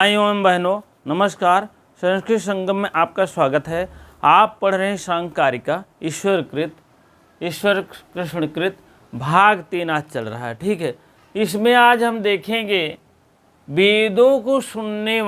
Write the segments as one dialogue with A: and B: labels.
A: भाइयों एवं बहनों नमस्कार। संस्कृत संगम में आपका स्वागत है। आप पढ़ रहे हैं सांकारिका ईश्वर कृष्णकृत भाग 3 आज चल रहा है। ठीक है, इसमें आज हम देखेंगे वेदों को सुनने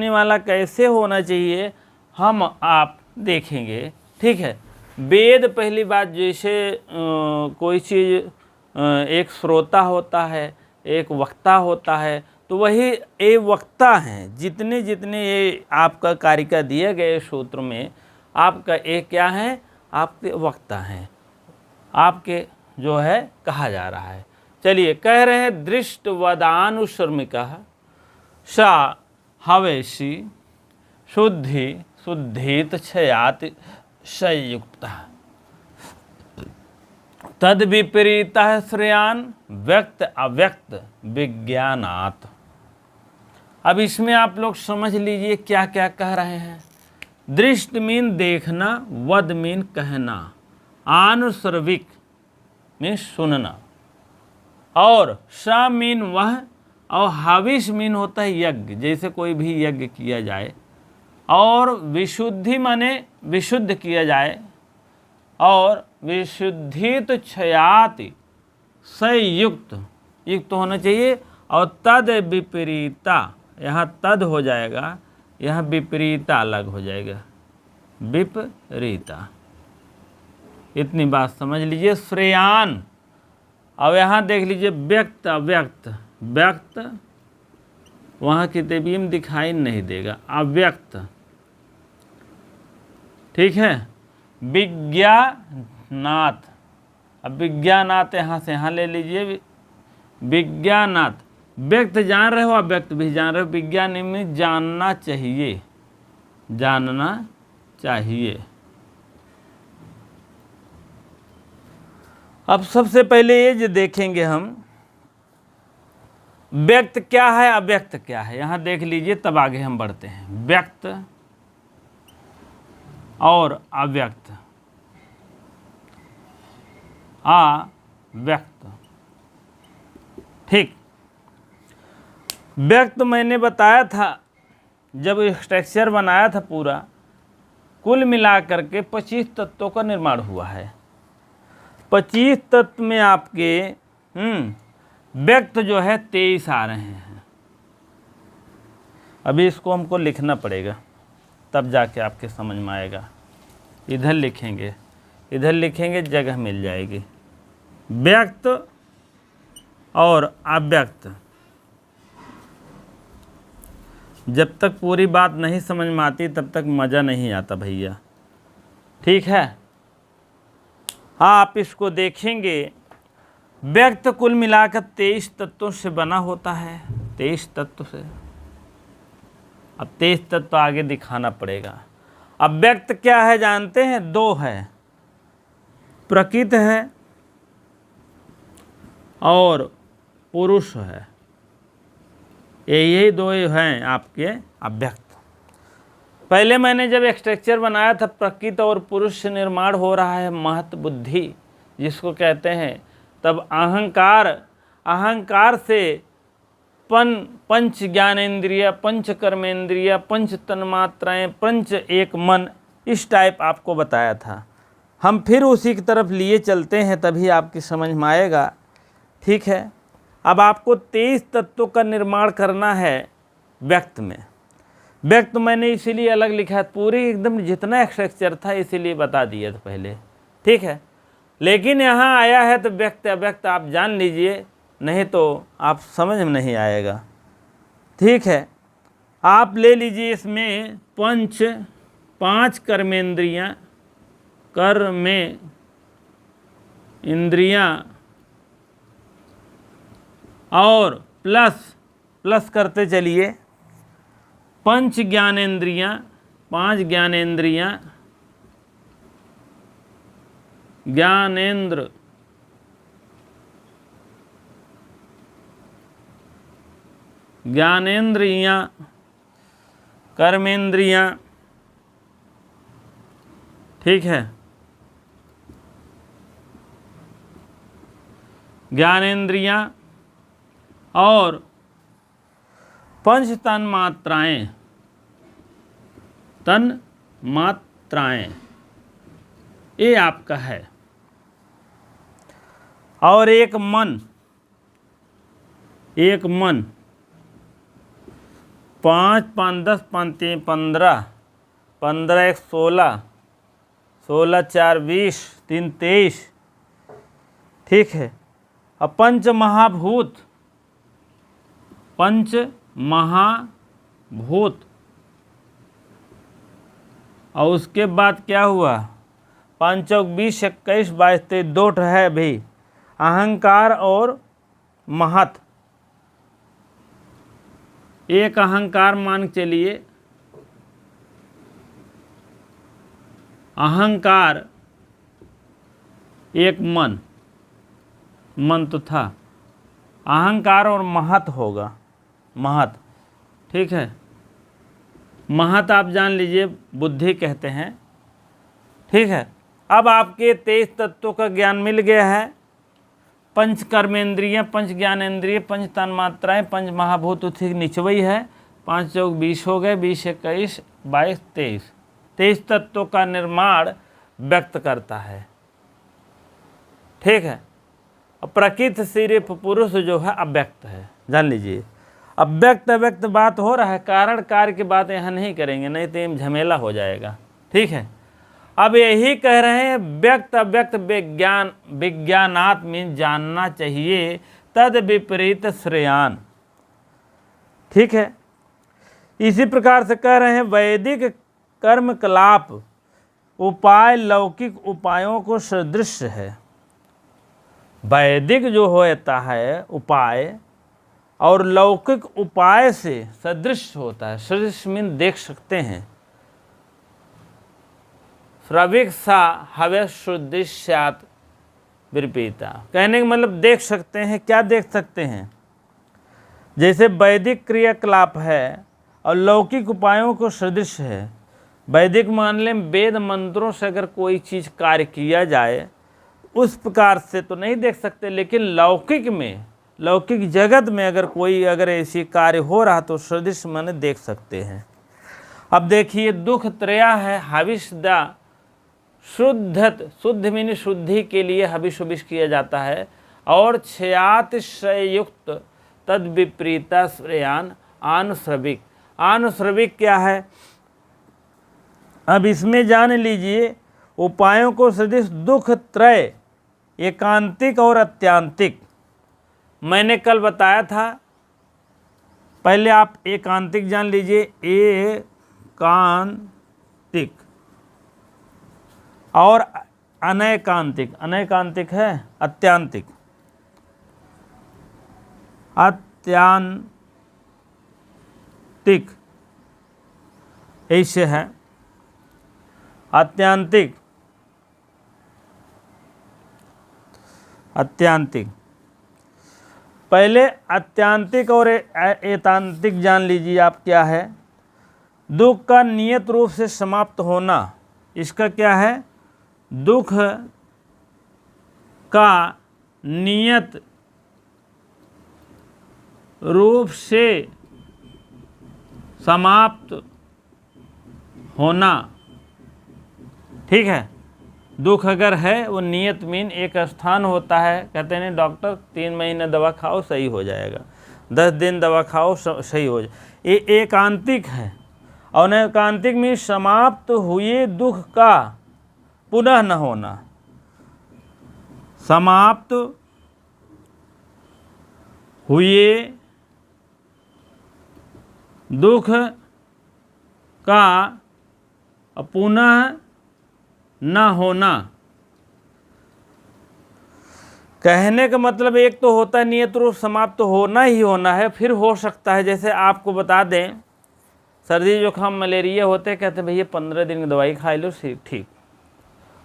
A: वाला कैसे होना चाहिए, हम आप देखेंगे। ठीक है, वेद पहली बात, जैसे कोई चीज़ एक श्रोता होता है, एक वक्ता होता है, तो वही ये वक्ता हैं। जितने ये आपका कारिका दिए गए सूत्र में आपका एक क्या है, आपके वक्ता हैं, आपके जो है कहा जा रहा है। चलिए, कह रहे हैं दृष्टवदानुश्रमिका सा हवेशी शुद्धित क्षयात संयुक्त तद विपरीत श्रेयान व्यक्त अव्यक्त विज्ञानात्। अब इसमें आप लोग समझ लीजिए क्या क्या कह रहे हैं। दृष्ट मीन देखना, वद मीन कहना, आनुश्रविक मीन सुनना, और स मीन वह, और हविष मीन होता है यज्ञ, जैसे कोई भी यज्ञ किया जाए, और विशुद्धि माने विशुद्ध किया जाए, और विशुद्धित क्षयाति संयुक्त युक्त होना चाहिए। और तद विपरीता, यहाँ तद हो जाएगा, यहाँ विपरीता अलग हो जाएगा, विपरीता। इतनी बात समझ लीजिए। श्रेयान, अब यहाँ देख लीजिए व्यक्त अव्यक्त, व्यक्त वहाँ की देवी दिखाई नहीं देगा, अव्यक्त। ठीक है, विज्ञानात्, अब विज्ञानात् यहाँ से यहाँ ले लीजिए, विज्ञानात्। व्यक्त जान रहे हो, अव्यक्त भी जान रहे हो। विज्ञान में जानना चाहिए, जानना चाहिए। अब सबसे पहले ये जो देखेंगे हम, व्यक्त क्या है, अव्यक्त क्या है, यहाँ देख लीजिए, तब आगे हम बढ़ते हैं। व्यक्त और अव्यक्त, अव्यक्त। ठीक, व्यक्त मैंने बताया था जब स्ट्रक्चर बनाया था पूरा, कुल मिलाकर के 25 तत्वों का निर्माण हुआ है। 25 तत्व में आपके व्यक्त जो है 23 आ रहे हैं। अभी इसको हमको लिखना पड़ेगा, तब जाके आपके समझ में आएगा। इधर लिखेंगे जगह मिल जाएगी। व्यक्त और अव्यक्त, जब तक पूरी बात नहीं समझ में आती तब तक मज़ा नहीं आता भैया। ठीक है, आप इसको देखेंगे। व्यक्त कुल मिलाकर 23 तत्वों से बना होता है, 23 तत्व से। अब 23 तत्व आगे दिखाना पड़ेगा। अब व्यक्त क्या है जानते हैं, 2 है, प्रकृत है और पुरुष है। यही 2 हैं आपके अव्यक्त। पहले मैंने जब स्ट्रक्चर बनाया था, प्रकृत और पुरुष से निर्माण हो रहा है महत बुद्धि जिसको कहते हैं, तब अहंकार से पंच ज्ञानेन्द्रिय, पंच कर्मेंद्रिय, पंच तन्मात्राएं, पंच एक मन, इस टाइप आपको बताया था। हम फिर उसी की तरफ लिए चलते हैं, तभी आपकी समझ में आएगा। ठीक है, अब आपको 23 तत्वों का निर्माण करना है व्यक्त में। व्यक्त मैंने इसीलिए अलग लिखा है, पूरी एकदम जितना स्ट्रक्चर था इसीलिए बता दिया था पहले। ठीक है, लेकिन यहाँ आया है तो व्यक्त अव्यक्त आप जान लीजिए, नहीं तो आप समझ में नहीं आएगा। ठीक है, आप ले लीजिए इसमें 5 कर्मेंद्रियाँ और प्लस करते चलिए 5 ज्ञानेंद्रियाँ, 5 ज्ञानेंद्रियाँ, ज्ञानेंद्रियाँ, कर्मेंद्रियाँ। ठीक है, ज्ञानेंद्रियाँ और पंच तन्मात्राएं, तन्मात्राएं ये आपका है। और एक मन, एक मन, 5 5 10 5 3 15, 15 1 16, 16 4 20, 3 23, ठीक है। अब पंच महाभूत, पंच महाभूत, और उसके बाद क्या हुआ, 5 चौक 20 21 22 23, 2 है भी, अहंकार और महत। एक अहंकार मान के चलिए, अहंकार, एक मन, मन तो था, अहंकार और महत होगा, महत, ठीक है। महत आप जान लीजिए बुद्धि कहते हैं, ठीक है। अब आपके 23 तत्वों का ज्ञान मिल गया है। पंच कर्मेंद्रिय, पंच ज्ञानेंद्रिय, पंच तन्मात्राएं, पंच महाभूत उठी निचवई है, 5 चौक 20 हो गए, 20 21 22 23, 23 तत्वों का निर्माण व्यक्त करता है, ठीक है। प्रकृत सिर्फ पुरुष जो है अव्यक्त है, जान लीजिए। अव्यक्त अव्यक्त बात हो रहा है, कारण कार्य की बात यहाँ नहीं करेंगे, नहीं तो ये झमेला हो जाएगा, ठीक है। अब यही कह रहे हैं व्यक्त अव्यक्त विज्ञान, विज्ञानात मीन जानना चाहिए, तद विपरीत श्रेयान, ठीक है। इसी प्रकार से कह रहे हैं वैदिक कर्मकलाप उपाय लौकिक उपायों को सदृश है। वैदिक जो होता है उपाय और लौकिक उपाय से सदृश होता है। सदृश मीन देख सकते हैं। श्रविक सा हवे शुद्धिश्यात विरपीता, कहने का मतलब देख सकते हैं। क्या देख सकते हैं? जैसे वैदिक क्रियाकलाप है और लौकिक उपायों को सदृश है। वैदिक मान लें वेद मंत्रों से अगर कोई चीज़ कार्य किया जाए उस प्रकार से तो नहीं देख सकते, लेकिन लौकिक में, लौकिक जगत में अगर ऐसी कार्य हो रहा तो सदृश माने देख सकते हैं। अब देखिए दुख त्रया है, हविष्दा शुद्धत, शुद्ध मीन शुद्धि के लिए हविष उविष किया जाता है, और क्षयातिशयुक्त तद विपरीता श्रेयान आनुश्रविक। आनुश्रविक क्या है? अब इसमें जान लीजिए उपायों को सदृश दुख त्रय, एकांतिक और अत्यांतिक। मैंने कल बताया था, पहले आप एकांतिक जान लीजिए, एकांतिक और अनैकांतिक। अनैकांतिक है अत्यांतिक, अत्यांतिक ऐसे है। अत्यांतिक, अत्यांतिक, पहले अत्यांतिक और एतांतिक जान लीजिए आप क्या है। दुख का नियत रूप से समाप्त होना, इसका क्या है? दुख का नियत रूप से समाप्त होना, ठीक है। दुख अगर है वो नियत मीन एक स्थान होता है। कहते हैं डॉक्टर 3 महीने दवा खाओ सही हो जाएगा, 10 दिन दवा खाओ सही हो जाए, ये एकांतिक है। और अनैकांतिक में समाप्त हुए दुख का पुनः न होना। समाप्त हुए दुख का पुनः न होना। कहने का मतलब एक तो होता है नियत रूप समाप्त तो होना ही होना है, फिर हो सकता है जैसे आपको बता दें सर्दी जुकाम मलेरिया होते, कहते भैया 15 दिन की दवाई खा लो ठीक,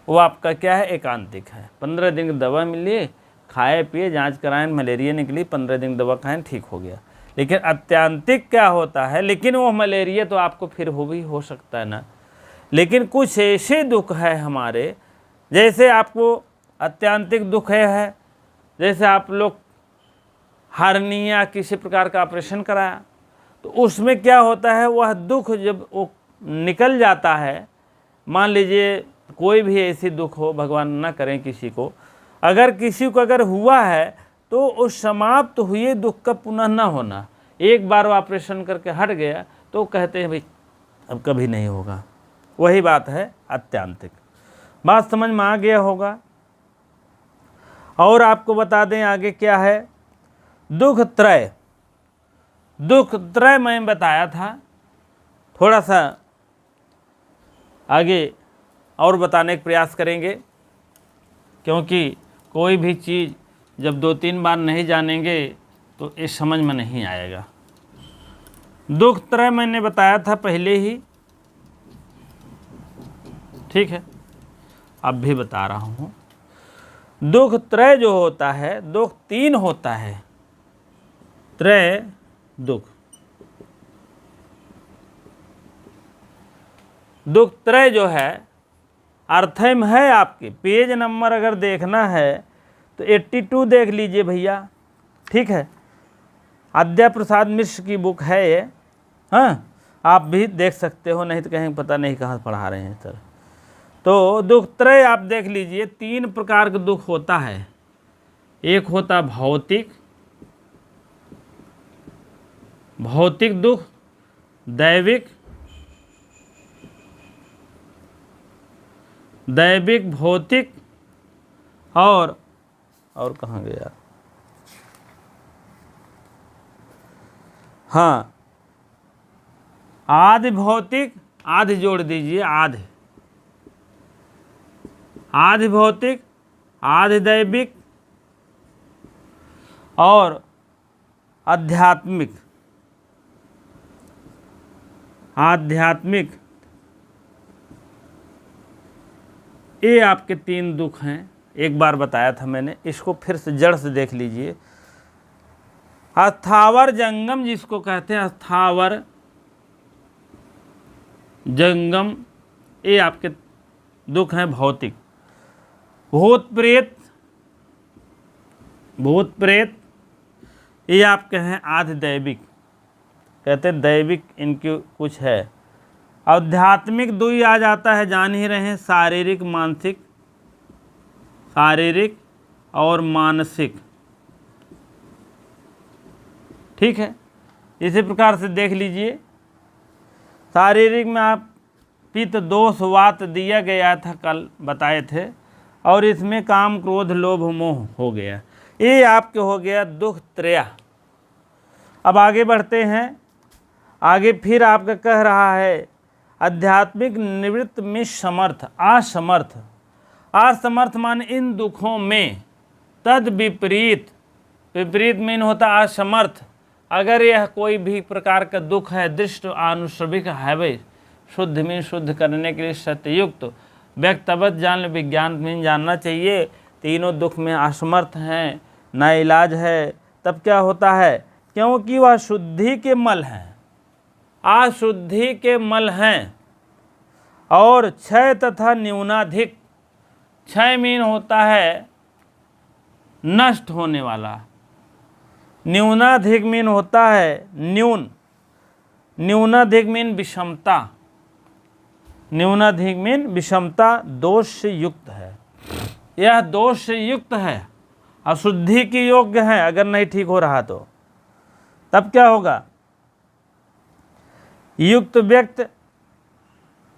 A: वो आपका क्या है? एकांतिक है। 15 दिन की दवा मिली, खाए पिए जांच कराएं, मलेरिया निकली, 15 दिन की दवा खाएं ठीक हो गया। लेकिन अत्यांतिक क्या होता है? लेकिन वो मलेरिया तो आपको फिर हो सकता है ना। लेकिन कुछ ऐसे दुख है हमारे, जैसे आपको अत्यांतिक दुख है, जैसे आप लोग हार्निया किसी प्रकार का ऑपरेशन कराया तो उसमें क्या होता है, वह दुख जब वो निकल जाता है, मान लीजिए कोई भी ऐसी दुख हो, भगवान ना करें किसी को, अगर किसी को अगर हुआ है तो उस समाप्त हुए दुख का पुनः न होना, एक बार ऑपरेशन करके हट गया तो कहते हैं भाई अब कभी नहीं होगा। वही बात है आत्यंतिक। बात समझ में आ गया होगा। और आपको बता दें आगे क्या है, दुख त्रय। दुख त्रय मैं बताया था, थोड़ा सा आगे और बताने का प्रयास करेंगे, क्योंकि कोई भी चीज़ जब 2-3 बार नहीं जानेंगे तो ये समझ में नहीं आएगा। दुख त्रय मैंने बताया था पहले ही, ठीक है, अब भी बता रहा हूँ। दुख त्रय जो होता है, दुख 3 होता है, त्रय दुख। दुख त्रय जो है अर्थ में है, आपके पेज नंबर अगर देखना है तो 82 देख लीजिए भैया, ठीक है। आद्या प्रसाद मिश्र की बुक है ये, हाँ, आप भी देख सकते हो, नहीं तो कहीं पता नहीं कहाँ पढ़ा रहे हैं सर। तो दुख त्रय आप देख लीजिए, 3 प्रकार का दुख होता है। एक होता भौतिक, भौतिक दुख, दैविक, दैविक भौतिक, और कहाँ गया, हाँ, आधि भौतिक, आधि जोड़ दीजिए, आधि, आधि भौतिक, आधि दैविक और आध्यात्मिक। आध्यात्मिक, ये आपके 3 दुख हैं। एक बार बताया था मैंने, इसको फिर से जड़ से देख लीजिए। अस्थावर जंगम जिसको कहते हैं, अस्थावर जंगम, ये आपके दुख हैं भौतिक। भूत प्रेत, भूत प्रेत ये आपके हैं आधि दैविक, कहते हैं दैविक इनकी कुछ है। आध्यात्मिक 2 आ जाता है, जान ही रहे हैं, शारीरिक मानसिक, शारीरिक और मानसिक, ठीक है। इसी प्रकार से देख लीजिए, शारीरिक में आप पित्त दोष वात दिया गया था, कल बताए थे, और इसमें काम क्रोध लोभ मोह हो गया, ये आपके हो गया दुख त्रय। अब आगे बढ़ते हैं, आगे फिर आपका कह रहा है आध्यात्मिक निवृत्त में समर्थ, असमर्थ। असमर्थ मान इन दुखों में, तद विपरीत, विपरीत मीन होता असमर्थ। अगर यह कोई भी प्रकार का दुख है, दृष्ट आनुश्रविक है, वे शुद्ध में शुद्ध करने के लिए सत्ययुक्त व्यक्तवत जान विज्ञान में जानना चाहिए। तीनों दुख में असमर्थ हैं, ना इलाज है, तब क्या होता है, क्योंकि वह शुद्धि के मल हैं, अशुद्धि के मल हैं। और क्षय तथा न्यूनाधिक, क्षय मीन होता है नष्ट होने वाला, न्यूनाधिक मीन होता है न्यून, न्यूनाधिक मीन विषमता, न्यूनाधिक मीन विषमता, दोष से युक्त है। यह दोष से युक्त है, अशुद्धि की योग्य है। अगर नहीं ठीक हो रहा तो तब क्या होगा, युक्त व्यक्त,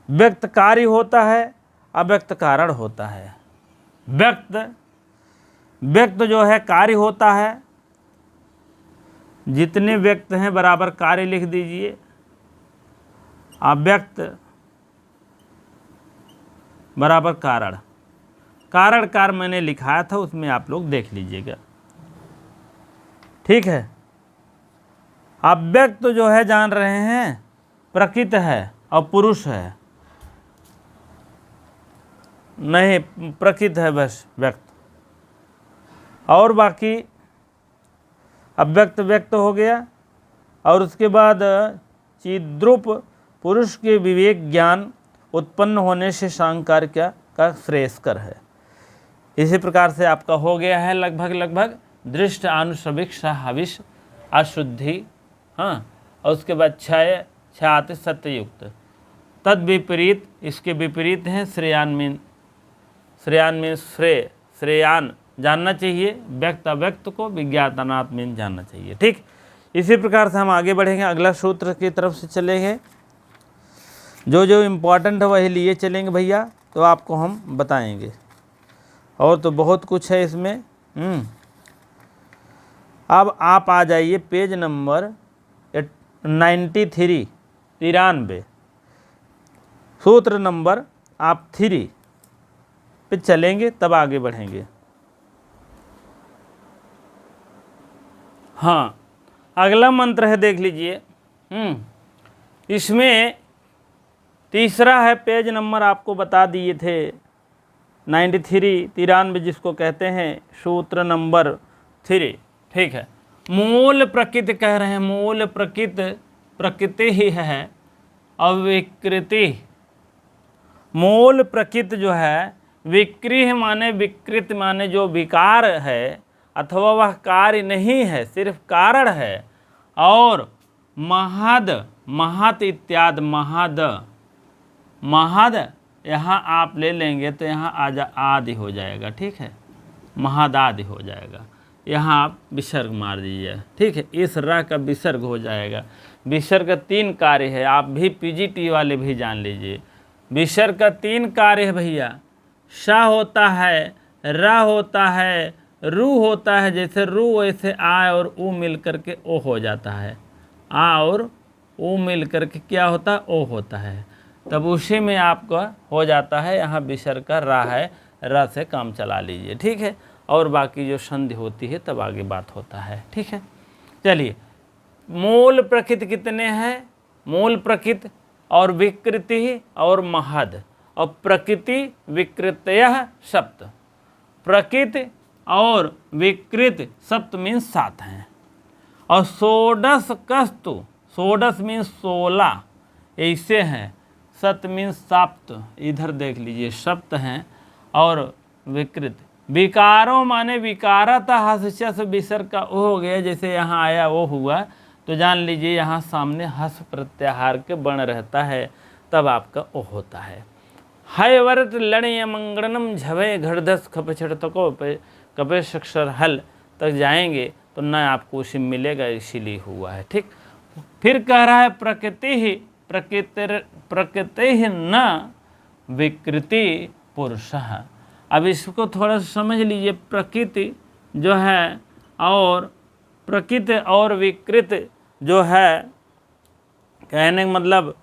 A: व्यक्त कार्य होता है, अव्यक्त कारण होता है। व्यक्त, व्यक्त जो है कार्य होता है, जितने व्यक्त हैं बराबर कार्य लिख दीजिए। अव्यक्त बराबर कारण, कारण कार मैंने लिखाया था, उसमें आप लोग देख लीजिएगा, ठीक है। अव्यक्त जो है जान रहे हैं प्रकृत है और पुरुष है, नहीं प्रकृत है बस व्यक्त, और बाकी अव्यक्त व्यक्त हो गया। और उसके बाद चिद्रूप पुरुष के विवेक ज्ञान उत्पन्न होने से सांकार का श्रेयस्कर है। इसी प्रकार से आपका हो गया है लगभग दृष्ट आनुश्रविक स्वाभाविक अशुद्धि, हाँ, और उसके बाद क्षय, छात सत्ययुक्त। तद विपरीत, इसके विपरीत हैं श्रेयान मीन, श्रेयान मीन श्रेय, श्रेयान जानना चाहिए, व्यक्त अव्यक्त को विज्ञातनात् मीन जानना चाहिए। ठीक, इसी प्रकार से हम आगे बढ़ेंगे, अगला सूत्र की तरफ से चलेंगे। जो जो इम्पोर्टेंट है वही लिए चलेंगे भैया, तो आपको हम बताएंगे। और तो बहुत कुछ है इसमें। अब आप आ जाइए पेज नंबर 93, 93, सूत्र नंबर आप 3 पे चलेंगे, तब आगे बढ़ेंगे। हाँ, अगला मंत्र है, देख लीजिए। इसमें तीसरा है, पेज नंबर आपको बता दिए थे 93, 93 जिसको कहते हैं, सूत्र नंबर 3। ठीक है, मूल प्रकृति कह रहे हैं, मूल प्रकृति प्रकृति ही है, अविकृति। मूल प्रकृति जो है, विकृह माने विकृत माने जो विकार है, अथवा वह कार्य नहीं है, सिर्फ कारण है। और महद, महत इत्यादि, महद, महद यहाँ आप ले लेंगे तो यहाँ आदि हो जाएगा। ठीक है, महद आदि हो जाएगा, यहाँ आप विसर्ग मार दीजिए। ठीक है, इस र का विसर्ग हो जाएगा। विसर्ग 3 कार्य है, आप भी पीजीटी वाले भी जान लीजिए। विसर्ग का 3 कार्य है भैया। श होता है, र होता है, रू होता है। जैसे रू वैसे आ और ऊ मिल करके ओ हो जाता है, आ और ऊ मिल करके क्या होता है, ओ होता है। तब उसी में आपका हो जाता है, यहाँ विसर्ग का रा है, र से काम चला लीजिए। ठीक है, और बाकी जो संधि होती है तब आगे बात होता है। ठीक है, चलिए, मूल प्रकृति कितने हैं? मूल प्रकृति और विकृति और महद, और प्रकृति विकृतयः सप्त। प्रकृति और विकृत सप्त मीन्स 7 हैं। और षोडश कस्तु, षोडश मीन्स 16, ऐसे हैं। सप्त मीन्स सप्त, इधर देख लीजिए, सप्त हैं। और विकृत, विकारों माने विकारता हस्य से विसर्ग का ओ हो गया, जैसे यहाँ आया वो हुआ, तो जान लीजिए यहाँ सामने हस प्रत्याहार के बन रहता है, तब आपका ओ होता है। हय वर्त लड़य मंगणम झवय घरधस खपछड़ तको कपे अक्षर हल तक जाएंगे तो न आपको उसी मिलेगा, इसीलिए हुआ है। ठीक, फिर कह रहा है प्रकृति ही प्रकृति न विकृति पुरुष। अब इसको थोड़ा सा समझ लीजिए। प्रकृति जो है और प्रकृति और विकृति जो है, कहने का मतलब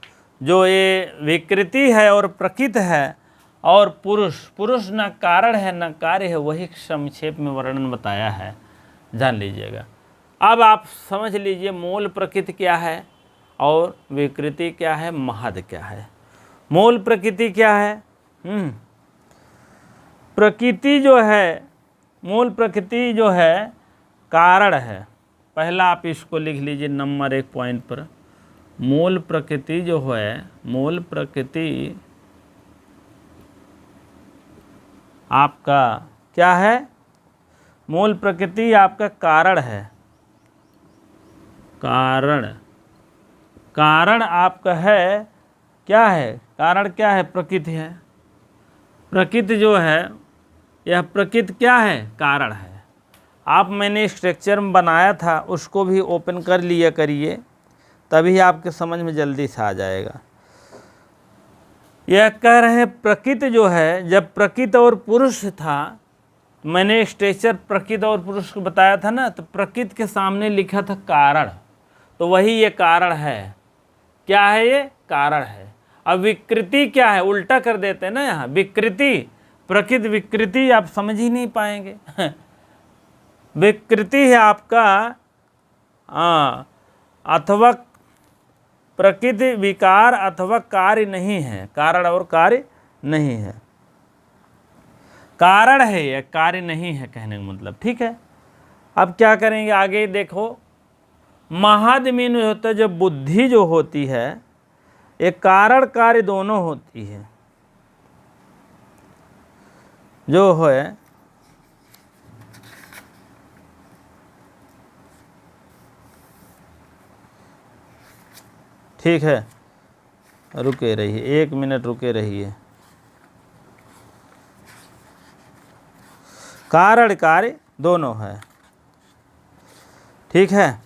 A: जो ये विकृति है और प्रकृति है, और पुरुष, पुरुष न कारण है न कार्य है, वही संक्षेप में वर्णन बताया है, जान लीजिएगा। अब आप समझ लीजिए मूल प्रकृति क्या है और विकृति क्या है, महद क्या है। मूल प्रकृति क्या है? प्रकृति जो है, मूल प्रकृति जो है कारण है। पहला आप इसको लिख लीजिए नंबर 1 पॉइंट पर। मूल प्रकृति जो है, मूल प्रकृति आपका क्या है? मूल प्रकृति आपका कारण है। कारण, कारण आपका है, क्या है कारण? क्या है? प्रकृति है। प्रकृति जो है, यह प्रकृति क्या है? कारण है। आप मैंने स्ट्रक्चर में बनाया था, उसको भी ओपन कर लिया करिए, तभी आपके समझ में जल्दी से आ जाएगा। यह कह रहे हैं प्रकृति जो है, जब प्रकृति और पुरुष था, मैंने स्ट्रक्चर प्रकृति और पुरुष को बताया था ना, तो प्रकृति के सामने लिखा था कारण, तो वही ये कारण है। क्या है ये? कारण है। अब विकृति क्या है? उल्टा कर देते हैं ना यहाँ, विकृति प्रकृति विकृति आप समझ ही नहीं पाएंगे। विकृति है आपका अथवा प्रकृति विकार अथवा कार्य नहीं है, कारण और कार्य नहीं है, कारण है यह, कार्य नहीं है, कहने का मतलब। ठीक है, अब क्या करेंगे आगे देखो। महद मीन होता है, जब बुद्धि जो होती है, एक कारण कार्य दोनों होती है, जो है ठीक है, रुके रहिए, 1 मिनट रुके रहिए। कारण कार्य दोनों है, ठीक है।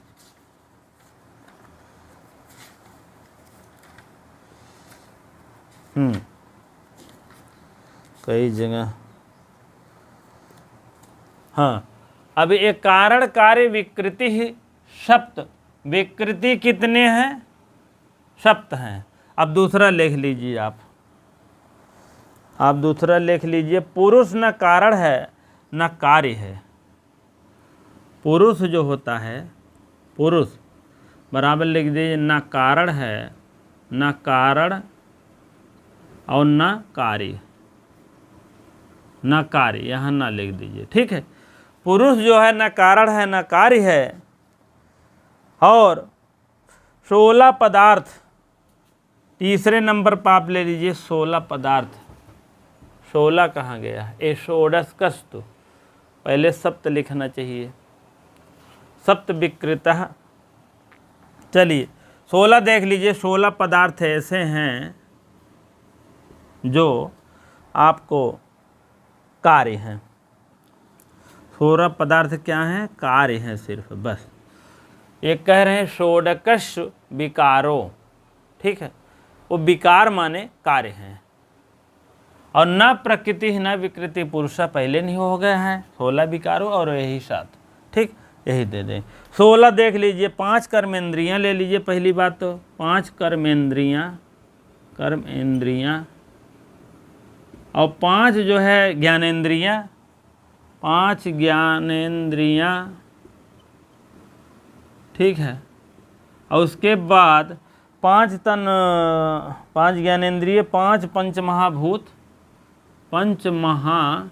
A: कई जगह, हाँ। अब एक कारण कार्य विकृति ही सप्त, विकृति कितने हैं? सप्त हैं। अब दूसरा लिख लीजिए आप दूसरा लिख लीजिए, पुरुष न कारण है न कार्य है। पुरुष जो होता है, पुरुष बराबर लिख दीजिए, न कारण है, न कारण और न कार्य, न कार्य, यहाँ ना लिख दीजिए, ठीक है। पुरुष जो है न कारण है न कार्य है, और 16 पदार्थ, तीसरे नंबर पर आप ले लीजिए 16 पदार्थ। 16 कहाँ गया? ए षोडश कस्तु, पहले सप्त लिखना चाहिए, सप्त विकृतः। चलिए 16 देख लीजिए, 16 पदार्थ ऐसे हैं जो आपको कार्य हैं। 16 पदार्थ क्या हैं? कार्य हैं सिर्फ, बस। एक कह रहे हैं षोडश विकारो, ठीक है, वो विकार माने कार्य हैं। और न प्रकृति न विकृति पुरुषा पहले नहीं हो गए हैं, 16 विकारो और यही 7, ठीक, यही दे दें। 16 देख लीजिए, 5 कर्मेंद्रियां ले लीजिए। पहली बात तो 5 कर्मेंद्रियां और 5 जो है ज्ञानेंद्रियां, 5 ज्ञानेंद्रियां, ठीक है। और उसके बाद 5 तन, 5 ज्ञानेंद्रिय, 5 पंचमहाभूत, पंचमहाभूत,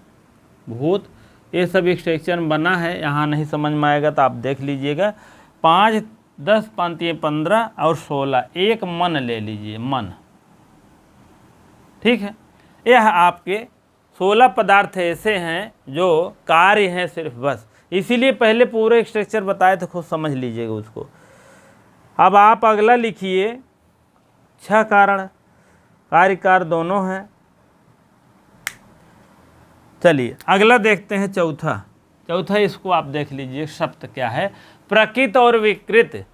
A: ये सब स्ट्रक्चर बना है, यहाँ नहीं समझ में आएगा तो आप देख लीजिएगा। 5, 10, 5, 15 और 16, एक मन ले लीजिए, मन, ठीक है। यह आपके 16 पदार्थ ऐसे हैं जो कार्य हैं सिर्फ, बस। इसीलिए पहले पूरे स्ट्रक्चर बताए तो खुद समझ लीजिएगा उसको। अब आप अगला लिखिए, 6 कारण, कार्यकार दोनों हैं। चलिए अगला देखते हैं, चौथा इसको आप देख लीजिए, सप्त क्या है? प्रकृत और विकृत।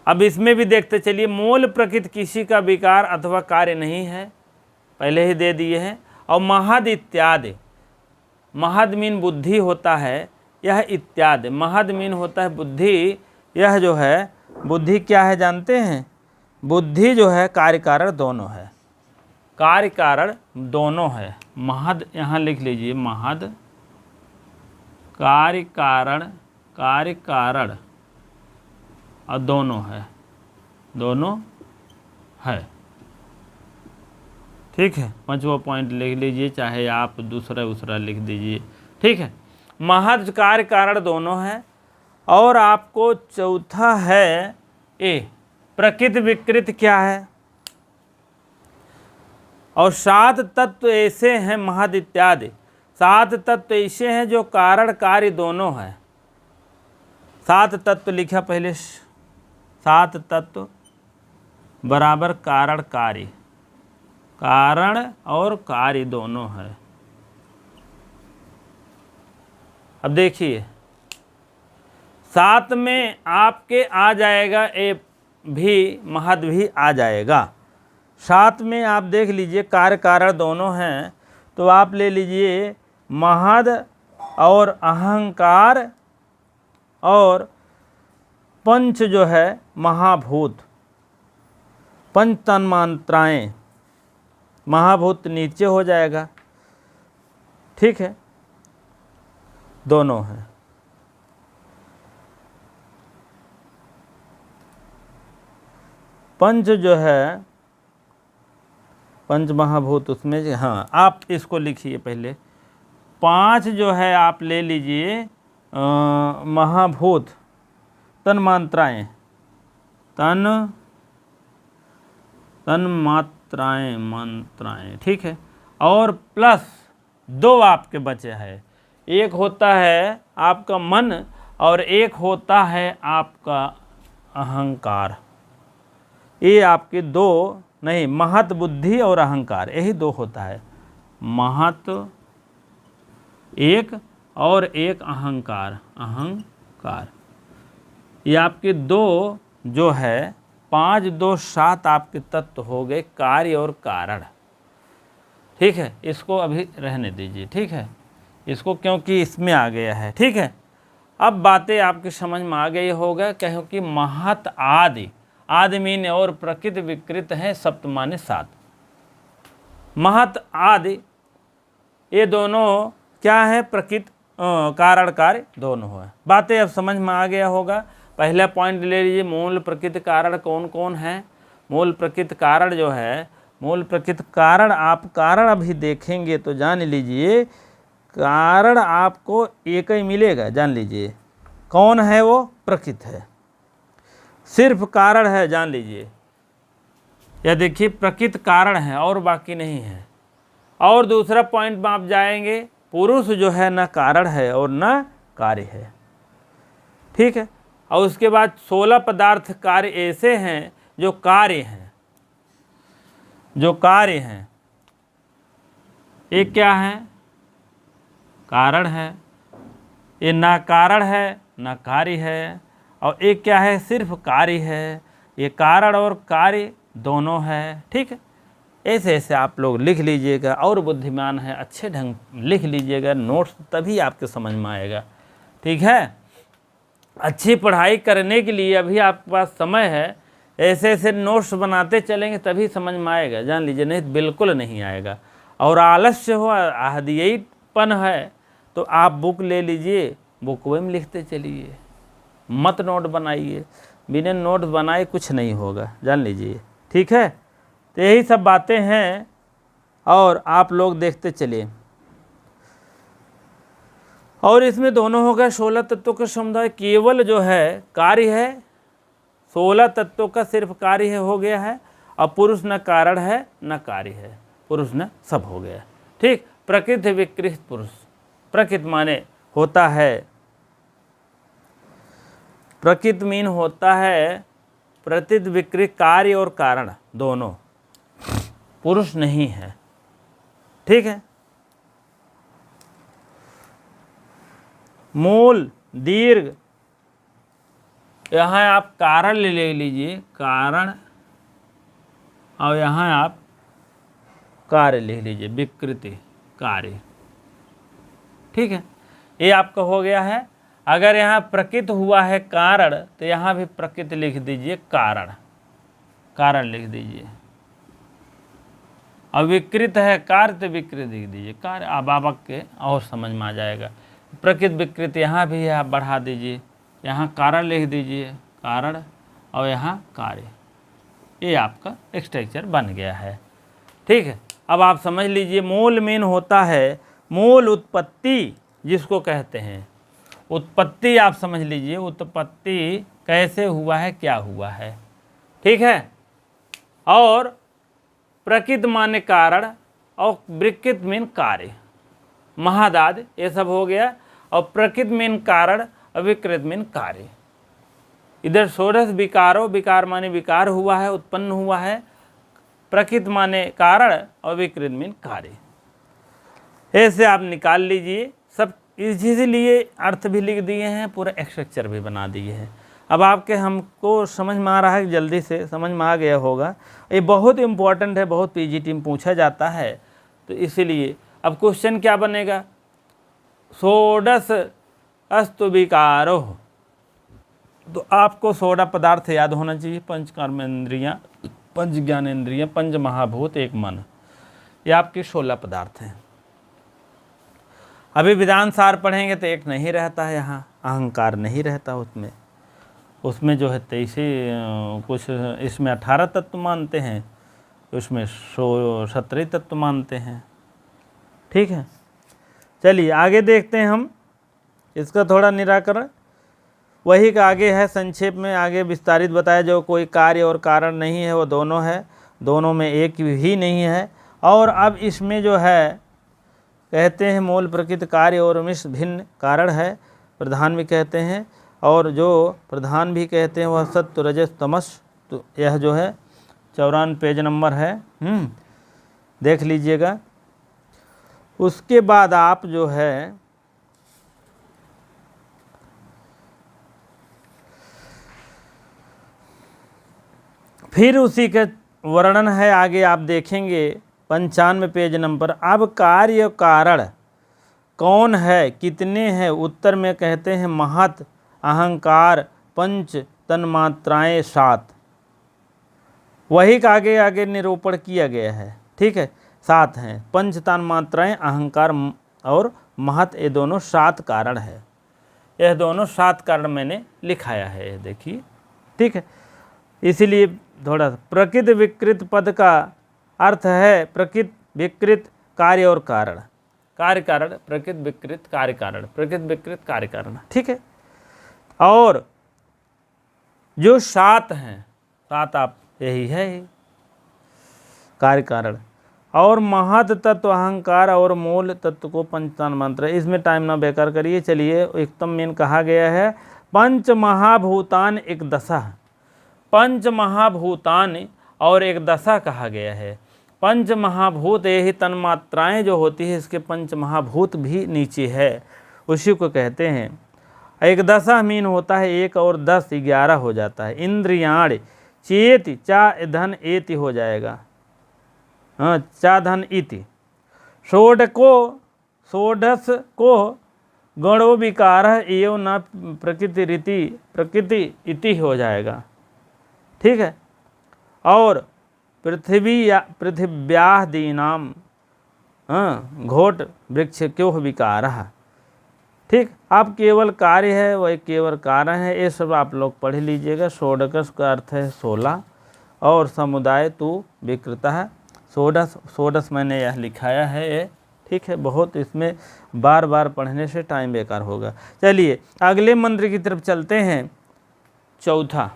A: अब इसमें भी देखते चलिए, मूल प्रकृति किसी का विकार अथवा कार्य नहीं है, पहले ही दे दिए हैं। और महद इत्यादि, महद मीन बुद्धि होता है, यह इत्यादि, महद मीन होता है बुद्धि, यह जो है बुद्धि क्या है जानते हैं? बुद्धि जो है कार्य कारण दोनों है, कार्य कारण दोनों है। महद यहाँ लिख लीजिए, महद कार्य कारण और दोनों है, ठीक है। 5वां पॉइंट लिख लीजिए, चाहे आप दूसरा लिख दीजिए, ठीक है। महद कार्य कारण दोनों है। और आपको चौथा है ए, प्रकृति विकृत क्या है? और 7 तत्व ऐसे हैं, महद इत्यादि 7 तत्व ऐसे हैं जो कारण कार्य दोनों है। 7 तत्व लिखा पहले, 7 तत्व बराबर कारण कार्य, कारण और कार्य दोनों है। अब देखिए 7 में आपके आ जाएगा ए भी, महद भी आ जाएगा। 7 में आप देख लीजिए कार्य कारण दोनों हैं, तो आप ले लीजिए महद और अहंकार और पंच जो है महाभूत, पंच तन्मात्राएं, महाभूत नीचे हो जाएगा, ठीक है, दोनों हैं। पंच जो है, पंच महाभूत उसमें, हाँ आप इसको लिखिए पहले। 5 जो है आप ले लीजिए महाभूत, तन्मात्राएं, तन्मात्राएं, ठीक है। और प्लस 2 आपके बचे हैं, एक होता है आपका मन और एक होता है आपका अहंकार, ये आपके दो नहीं, महत बुद्धि और अहंकार, यही दो होता है। महत एक और एक अहंकार, अहंकार। ये आपके दो जो है 5 2 7 आपके तत्व हो गए, कार्य और कारण। ठीक है, इसको अभी रहने दीजिए। ठीक है, इसको क्योंकि इसमें आ गया है। ठीक है, अब बातें आपकी समझ में आ गई होगा, क्योंकि महत आदि, आदि मीन और प्रकृति विकृत है, सप्त माने 7। महत आदि ये दोनों क्या है, प्रकृति कारण कार्य दोनों है। बातें अब समझ में आ गया होगा। पहला पॉइंट ले लीजिए, मूल प्रकृति कारण कौन कौन है। मूल प्रकृति कारण जो है, मूल प्रकृति कारण, आप कारण अभी देखेंगे तो जान लीजिए कारण आपको एक ही मिलेगा। जान लीजिए कौन है वो, प्रकृति है, सिर्फ कारण है, जान लीजिए। यह देखिए प्रकृति कारण है और बाकी नहीं है। और दूसरा पॉइंट में आप जाएंगे, पुरुष जो है न कारण है और न कार्य है। ठीक है, और उसके बाद 16 पदार्थ कार्य ऐसे हैं जो कार्य हैं, जो कार्य हैं। एक क्या है, कारण है, ये ना कारण है ना कार्य है। और एक क्या है, सिर्फ कार्य है, ये कारण और कार्य दोनों है। ठीक है, ऐसे ऐसे आप लोग लिख लीजिएगा, और बुद्धिमान है अच्छे ढंग लिख लीजिएगा नोट्स, तभी आपके समझ में आएगा। ठीक है, अच्छी पढ़ाई करने के लिए अभी आपके पास समय है, ऐसे ऐसे नोट्स बनाते चलेंगे तभी समझ में आएगा, जान लीजिए, नहीं तो बिल्कुल नहीं आएगा। और आलस्य हो, आहदियीपन है, तो आप बुक ले लीजिए, बुक में लिखते चलिए, मत नोट बनाइए। बिना नोट बनाए कुछ नहीं होगा, जान लीजिए। ठीक है, तो यही सब बातें हैं, और आप लोग देखते चलिए। और इसमें दोनों हो गए 16 तत्वों का समुदाय, केवल जो है कार्य है, 16 तत्वों का सिर्फ कार्य है, हो गया है। और पुरुष न कारण है न कार्य है, पुरुष न सब हो गया। ठीक, प्रकृति विकृत पुरुष, प्रकृति माने होता है, प्रकृति मीन होता है प्रकृति विकृत, कार्य और कारण दोनों, पुरुष नहीं है। ठीक है, मूल दीर्घ, यहाँ आप कारण ले लीजिए, कारण, और यहाँ आप कार्य लिख लीजिए, विकृति कार्य। ठीक है, ये आपका हो गया है। अगर यहाँ प्रकृति हुआ है कारण, तो यहाँ भी प्रकृति लिख दीजिए, कारण, कारण लिख दीजिए। और विकृत है कार्य, तो विकृत लिख दीजिए, कार्य। अब आपके और समझ में आ जाएगा। प्रकृति विकृत यहाँ भी है, आप बढ़ा दीजिए, यहाँ कारण लिख दीजिए, कारण, और यहाँ कार्य। ये आपका स्ट्रक्चर बन गया है। ठीक है, अब आप समझ लीजिए, मूल मीन होता है मूल उत्पत्ति, जिसको कहते हैं उत्पत्ति। आप समझ लीजिए उत्पत्ति कैसे हुआ है, क्या हुआ है। ठीक है, और प्रकृति माने कारण, और विकृत मीन कार्य, महादाद, ये सब हो गया। और प्रकृति मीन कारण और विकृत मीन कार्य। इधर षोडश विकारो, विकार माने विकार हुआ है, उत्पन्न हुआ है, प्रकृति माने कारण और विकृत मीन कार्य। ऐसे आप निकाल लीजिए सब, इसीलिए अर्थ भी लिख दिए हैं, पूरा स्ट्रक्चर भी बना दिए हैं। अब आपके हमको समझ में आ रहा है, जल्दी से समझ में आ गया होगा। ये बहुत इम्पोर्टेंट है, बहुत पीजीटी में पूछा जाता है, तो इसीलिए अब क्वेश्चन क्या बनेगा, षोडश अस्तु विकारो, तो आपको 16 पदार्थ याद होना चाहिए, पंच कर्मेंद्रियाँ, पंच ज्ञानेंद्रियाँ, पंच महाभूत, एक मन, ये आपके 16 पदार्थ हैं। अभी विधान सार पढ़ेंगे तो एक नहीं रहता है, यहाँ अहंकार नहीं रहता उसमें, उसमें जो है 23 कुछ, इसमें 18 तत्व मानते हैं, उसमें 17 तत्व मानते हैं। ठीक है, चलिए आगे देखते हैं हम इसका थोड़ा निराकरण। वही का आगे है, संक्षेप में आगे विस्तारित बताया, जो कोई कार्य और कारण नहीं है, वो दोनों है, दोनों में एक ही नहीं है। और अब इसमें जो है कहते हैं मूल प्रकृति कार्य और मिश्र भिन्न कारण है, प्रधान भी कहते हैं, और जो प्रधान भी कहते हैं वह सत्व रजस तमस, तो यह जो है 54 पेज नंबर है, देख लीजिएगा। उसके बाद आप जो है फिर उसी के वर्णन है, आगे आप देखेंगे 95 पेज नंबर। अब कार्य कारण कौन है, कितने हैं? उत्तर में कहते हैं महत, अहंकार, पंच तन्मात्राएं 7। वही का आगे आगे निरूपण किया गया है, ठीक है। 7 हैं, पंच तन्मात्राएं, अहंकार और महत, ये दोनों 7 कारण है। यह दोनों 7 कारण मैंने लिखाया है, ये देखिए, ठीक है। इसीलिए थोड़ा प्रकृति विकृत पद का अर्थ है प्रकृति विकृत कार्य और कारण, कार्य कारण, प्रकृति विकृत कार्य कारण, प्रकृति विकृत कार्य कारण, ठीक है। और जो 7 हैं, 7 आप यही है कार्य कारण। और महत तत्व, अहंकार और मूल तत्व को पंचतन मंत्र, इसमें टाइम ना बेकार करिए। चलिए, एकदम मेन कहा गया है पंच महाभूतान एक दशा, पंच महाभूतान और एक दशा कहा गया है। पंच महाभूत यही तन्मात्राएं जो होती है, इसके पंच महाभूत भी नीचे है, उसी को कहते हैं। एक दशा मीन होता है 1 और 10 11 हो जाता है। इंद्रियाण चेत, चा धन एति हो जाएगा, हाँ, चा धन इति। षोडश को गणो विकार एवं न प्रकृति रीति, प्रकृति इति हो जाएगा, ठीक है। और पृथिव्यादीनाम घोट वृक्ष क्यों विकार, ठीक। अब केवल कार्य है, वही केवल कारण है, ये सब आप लोग पढ़ लीजिएगा। षोडश का अर्थ है 16 और समुदाय तू विकृता है। षोडश मैंने यह लिखाया है ये, ठीक है। बहुत इसमें बार बार पढ़ने से टाइम बेकार होगा। चलिए अगले मंत्र की तरफ चलते हैं, चौथा।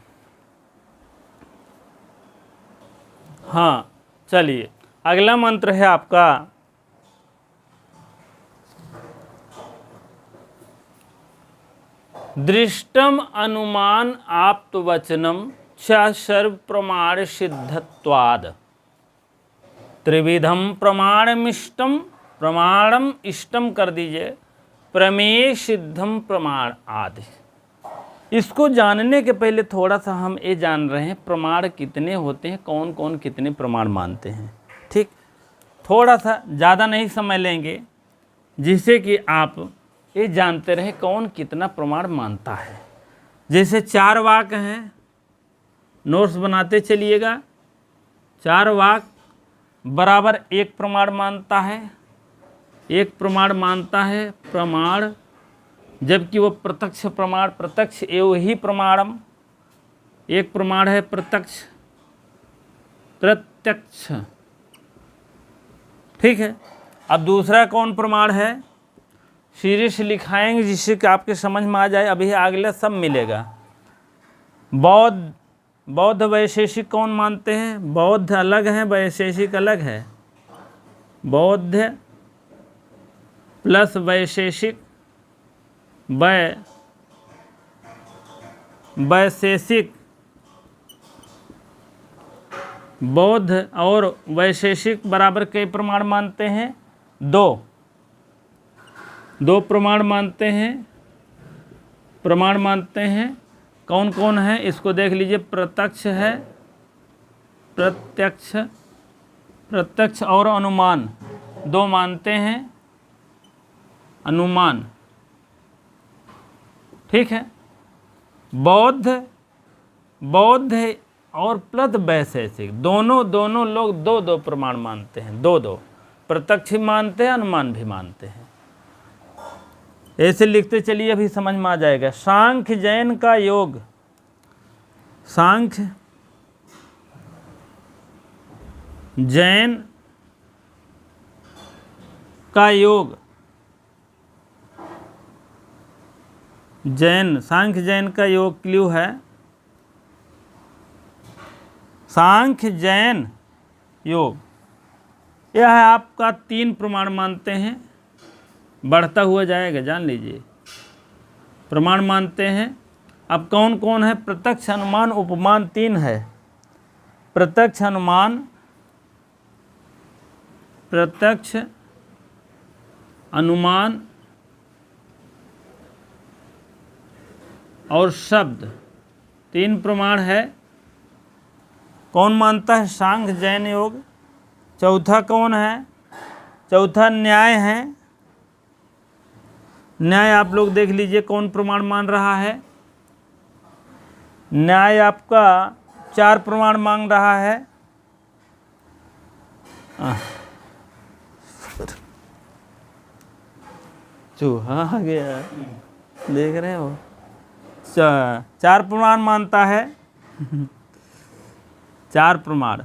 A: हाँ, चलिए अगला मंत्र है आपका दृष्टम अनुमान आप्त वचनम च सर्व प्रमाण सिद्धत्वाद त्रिविधम प्रमाणमिष्टम, प्रमाणम इष्टम कर दीजिए, प्रमेय सिद्धम प्रमाण आदि। इसको जानने के पहले थोड़ा सा हम ये जान रहे हैं प्रमाण कितने होते हैं, कौन कौन कितने प्रमाण मानते हैं, ठीक। थोड़ा सा ज़्यादा नहीं समय लेंगे, जिससे कि आप ये जानते रहे कौन कितना प्रमाण मानता है। जैसे 4 वाक्य हैं, नोट्स बनाते चलिएगा। 4 वाक्य बराबर 1 प्रमाण मानता है, 1 प्रमाण मानता है प्रमाण, जबकि वो प्रत्यक्ष प्रमाण, प्रत्यक्ष एवं ही प्रमाणम, 1 प्रमाण है प्रत्यक्ष, प्रत्यक्ष, ठीक है। अब दूसरा कौन प्रमाण है, सीरीज लिखाएंगे जिससे कि आपके समझ में आ जाए, अभी अगले सब मिलेगा। बौद्ध वैशेषिक कौन मानते हैं, बौद्ध अलग है, वैशेषिक अलग है। बौद्ध प्लस वैशेषिक, वैशेषिक, बौद्ध और वैशेषिक बराबर कई प्रमाण मानते हैं, 2 प्रमाण मानते हैं, प्रमाण मानते हैं। कौन कौन है इसको देख लीजिए। प्रत्यक्ष है, प्रत्यक्ष और अनुमान, 2 मानते हैं, अनुमान, ठीक है। बौद्ध और प्लस वैशेषिक, दोनों लोग 2 प्रमाण मानते हैं, 2 प्रत्यक्ष मानते हैं, अनुमान भी मानते हैं। ऐसे लिखते चलिए, अभी समझ में आ जाएगा। सांख्य जैन का योग, सांख्य जैन का योग, सांख्य जैन का योग क्ल्यू है। सांख्य जैन योग यह है आपका 3 प्रमाण मानते हैं, बढ़ता हुआ जाएगा, जान लीजिए। प्रमाण मानते हैं। अब कौन कौन है, प्रत्यक्ष अनुमान उपमान 3 है, प्रत्यक्ष अनुमान, प्रत्यक्ष अनुमान और शब्द, तीन प्रमाण है। कौन मानता है? सांख्य, जैन योग। चौथा कौन है? चौथा न्याय है। न्याय आप लोग देख लीजिए कौन प्रमाण मान रहा है। न्याय आपका 4 प्रमाण मांग रहा है। चूहा आ गया, देख रहे हो। 4 प्रमाण मानता है। 4 प्रमाण।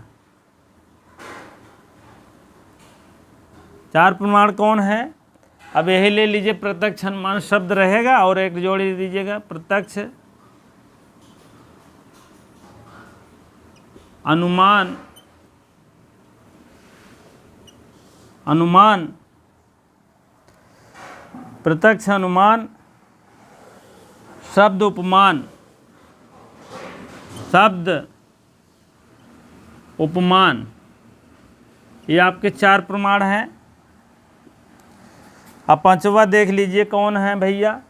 A: 4 प्रमाण कौन है? अब यही ले लीजिए, प्रत्यक्ष अनुमान शब्द रहेगा और एक जोड़ी दीजिएगा, प्रत्यक्ष अनुमान, अनुमान, प्रत्यक्ष अनुमान, शब्द उपमान, शब्द उपमान, ये आपके 4 प्रमाण हैं। अब पांचवा देख लीजिए कौन है भैया?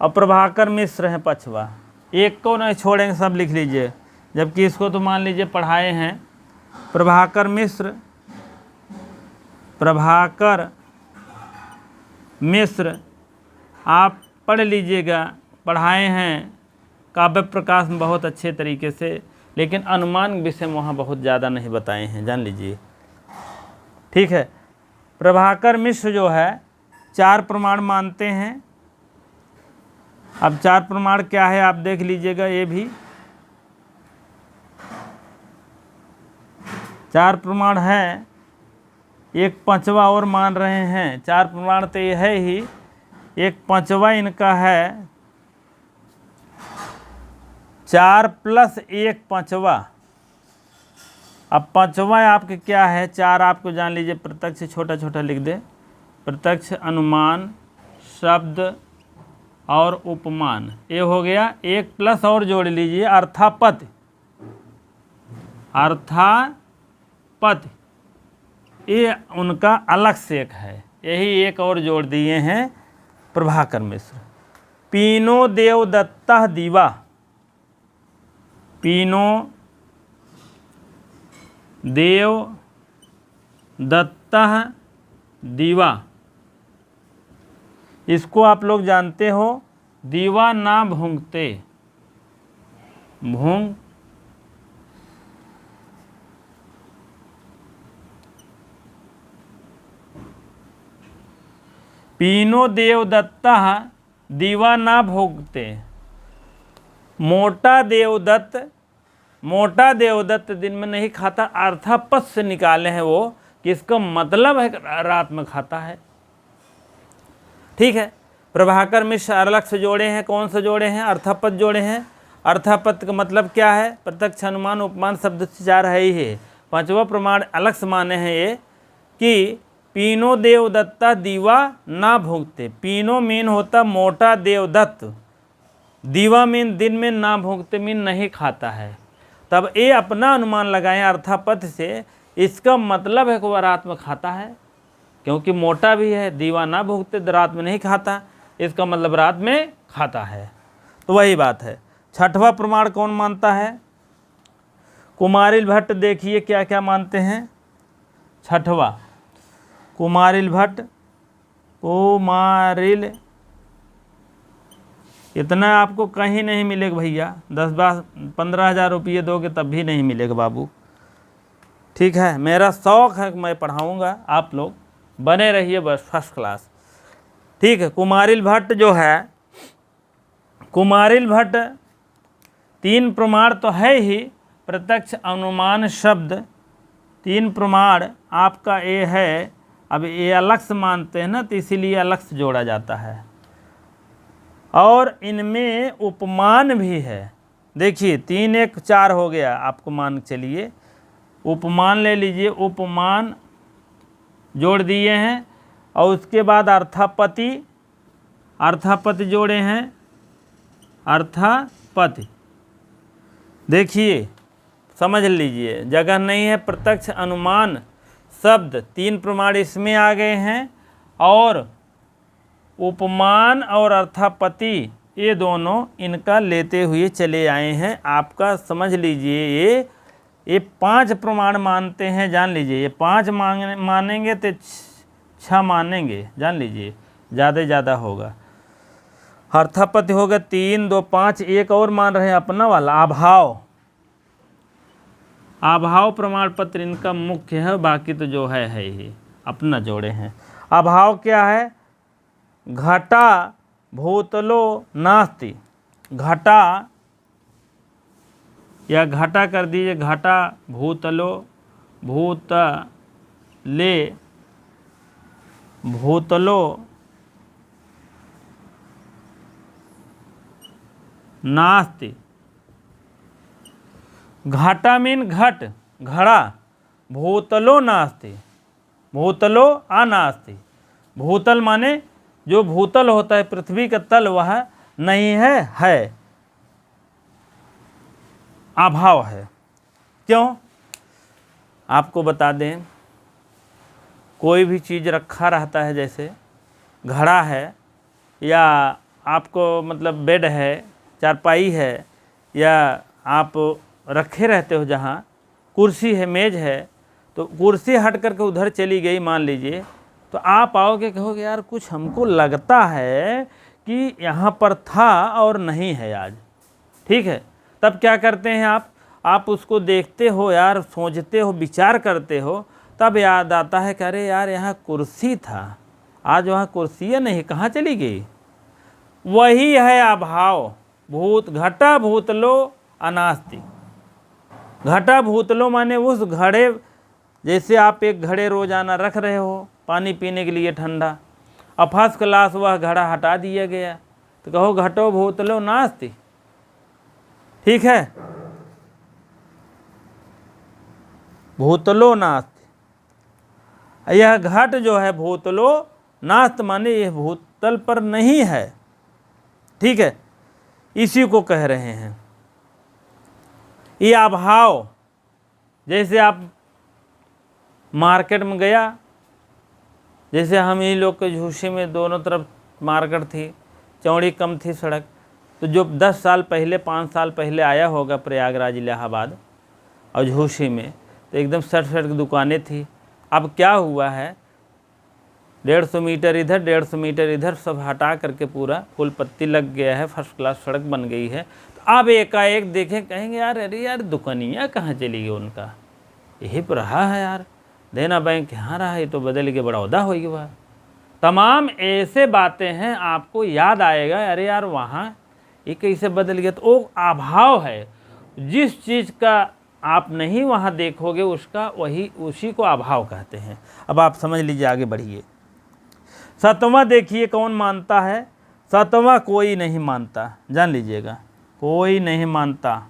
A: अब प्रभाकर मिश्र हैं पांचवा। एक को नहीं छोड़ेंगे, सब लिख लीजिए, जबकि इसको तो मान लीजिए पढ़ाए हैं। प्रभाकर मिश्र, प्रभाकर मिश्र आप पढ़ लीजिएगा, पढ़ाए हैं काव्य प्रकाश में बहुत अच्छे तरीके से, लेकिन अनुमान विषय में वहाँ बहुत ज़्यादा नहीं बताए हैं, जान लीजिए। ठीक है। प्रभाकर मिश्र जो है 4 प्रमाण मानते हैं। अब 4 प्रमाण क्या है आप देख लीजिएगा, ये भी 4 प्रमाण हैं। एक पांचवा और मान रहे हैं। 4 प्रमाण तो ये है ही, एक पांचवा इनका है 4 + 1 पांचवा। अब पांचवा आपके क्या है? 4 आपको जान लीजिए, प्रत्यक्ष छोटा छोटा लिख दे, प्रत्यक्ष अनुमान, शब्द और उपमान, ये हो गया। 1 प्लस और जोड़ लीजिए, अर्थापत्ति, अर्थापत्ति, ये उनका अलग से एक है, यही एक और जोड़ दिए हैं प्रभाकर मिश्र। पीनो देवदत्ता दीवा, पीनो देवदत्ता दीवा, इसको आप लोग जानते हो, दीवा ना भूंगते, भूंग पीनो देवदत्ता दीवा ना भोगते। मोटा देवदत्त, मोटा देवदत्त दिन में नहीं खाता, अर्थापत्ति से निकाले हैं वो, कि इसका मतलब है रात में खाता है। ठीक है। प्रभाकर मिश्र अलग से जोड़े हैं, कौन से जोड़े हैं? अर्थापत्ति जोड़े हैं। अर्थापत्ति का मतलब क्या है? प्रत्यक्ष अनुमान उपमान शब्द से 4 है ही है। पांचवा प्रमाण अलग से माने हैं ये, कि पीनो देवदत्ता दीवा ना भोगते। पीनो मीन होता मोटा देवदत्त, दीवा मीन दिन में, ना भोगते मीन नहीं खाता है। तब ये अपना अनुमान लगाएं अर्थापत्ति से, इसका मतलब है कि वह रात में खाता है, क्योंकि मोटा भी है, दीवा ना भोगते, रात में नहीं खाता, इसका मतलब रात में खाता है। तो वही बात है। छठवा प्रमाण कौन मानता है? कुमारिल भट्ट, देखिए क्या क्या मानते हैं। छठवा कुमारिल भट्ट, कुमारिल, इतना आपको कहीं नहीं मिलेगा भैया, 10-15 हज़ार रुपये दोगे तब भी नहीं मिलेगा बाबू। ठीक है, मेरा शौक़ है कि मैं पढ़ाऊँगा, आप लोग बने रहिए बस फर्स्ट क्लास। ठीक है। कुमारिल भट्ट जो है, कुमारिल भट्ट 3 प्रमाण तो है ही, प्रत्यक्ष अनुमान शब्द 3 प्रमाण आपका ये है। अब ये अलग से मानते हैं ना, तो इसीलिए अलग से जोड़ा जाता है। और इनमें उपमान भी है। देखिए 3 1 4 हो गया, आपको मान चलिए, उपमान ले लीजिए, उपमान जोड़ दिए हैं। और उसके बाद अर्थापत्ति, अर्थापत्ति जोड़े हैं, अर्थापत्ति। देखिए समझ लीजिए, जगह नहीं है। प्रत्यक्ष अनुमान शब्द 3 प्रमाण इसमें आ गए हैं, और उपमान और अर्थापत्ति ये दोनों इनका लेते हुए चले आए हैं। आपका समझ लीजिए ये 5 प्रमाण मानते हैं, जान लीजिए। ये 5 मानेंगे तो 6 मानेंगे, जान लीजिए, ज़्यादा ज़्यादा होगा। अर्थापत्ति होगा 3 2 5, एक और मान रहे हैं अपना वाला अभाव। अभाव प्रमाण पत्र इनका मुख्य है, बाकी तो जो है ही अपना जोड़े हैं। अभाव क्या है? घटा भूतलो नास्ति। घटा या घटा कर दीजिए, घटा भूतलो, भूतले, भूतलो नास्ति। घटा मीन घट, घड़ा, भूतलो नास्ति, भूतलो अनास्ति। भूतल माने जो भूतल होता है, पृथ्वी का तल, वह नहीं है अभाव है। क्यों? आपको बता दें, कोई भी चीज़ रखा रहता है, जैसे घड़ा है, या आपको मतलब बेड है, चारपाई है, या आप रखे रहते हो जहाँ, कुर्सी है, मेज है, तो कुर्सी हट करके उधर चली गई मान लीजिए, तो आप आओगे, कहोगे यार कुछ हमको लगता है कि यहाँ पर था और नहीं है आज। ठीक है, तब क्या करते हैं आप उसको देखते हो यार, सोचते हो, विचार करते हो, तब याद आता है कि अरे यार यहाँ कुर्सी था, आज वहाँ कुर्सी नहीं, कहाँ चली गई? वही है अभाव। भूत घटा भूतलो अनास्ति। घटा भूतलो माने उस घड़े, जैसे आप एक घड़े रोजाना रख रहे हो पानी पीने के लिए ठंडा, अब फर्स्ट क्लास वह घड़ा हटा दिया गया, तो कहो घटो भूतलो नास्ति। ठीक है, भूतलो नास्ति। यह घट जो है भूतलो नास्त माने यह भूतल पर नहीं है। ठीक है, इसी को कह रहे हैं ये अभाव। जैसे आप मार्केट में गया, जैसे हम ही लोग के झूसे में दोनों तरफ मार्केट थी, चौड़ी कम थी सड़क, तो जो 10 साल पहले 5 साल पहले आया होगा प्रयागराज इलाहाबाद और झूसी में, तो एकदम सट दुकानें थी। अब क्या हुआ है, 150 मीटर इधर 150 मीटर इधर सब हटा करके पूरा फूल पत्ती लग गया है, फर्स्ट क्लास सड़क बन गई है। तो अब एकाएक देखें, कहेंगे यार अरे यार दुकानियाँ कहाँ चली गई, उनका यही पर रहा है यार, देना बैंक यहाँ रहा, ये तो बदल के बड़ौदा हो गया। तमाम ऐसे बातें हैं, आपको याद आएगा अरे यार वहाँ ये कैसे बदल गया। तो वो अभाव है, जिस चीज़ का आप नहीं वहाँ देखोगे उसका वही उसी को अभाव कहते हैं। अब आप समझ लीजिए, आगे बढ़िए। 7वां देखिए कौन मानता है। 7वां कोई नहीं मानता, जान लीजिएगा, कोई नहीं मानता।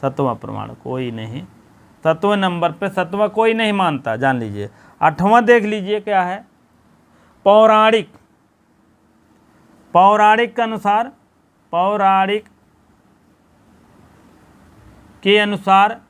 A: 7वां प्रमाण कोई नहीं, 7वें नंबर पे 7वां कोई नहीं मानता, जान लीजिए। 8वां देख लीजिए क्या है, पौराणिक। पौराणिक के अनुसार, पौराणिक के अनुसार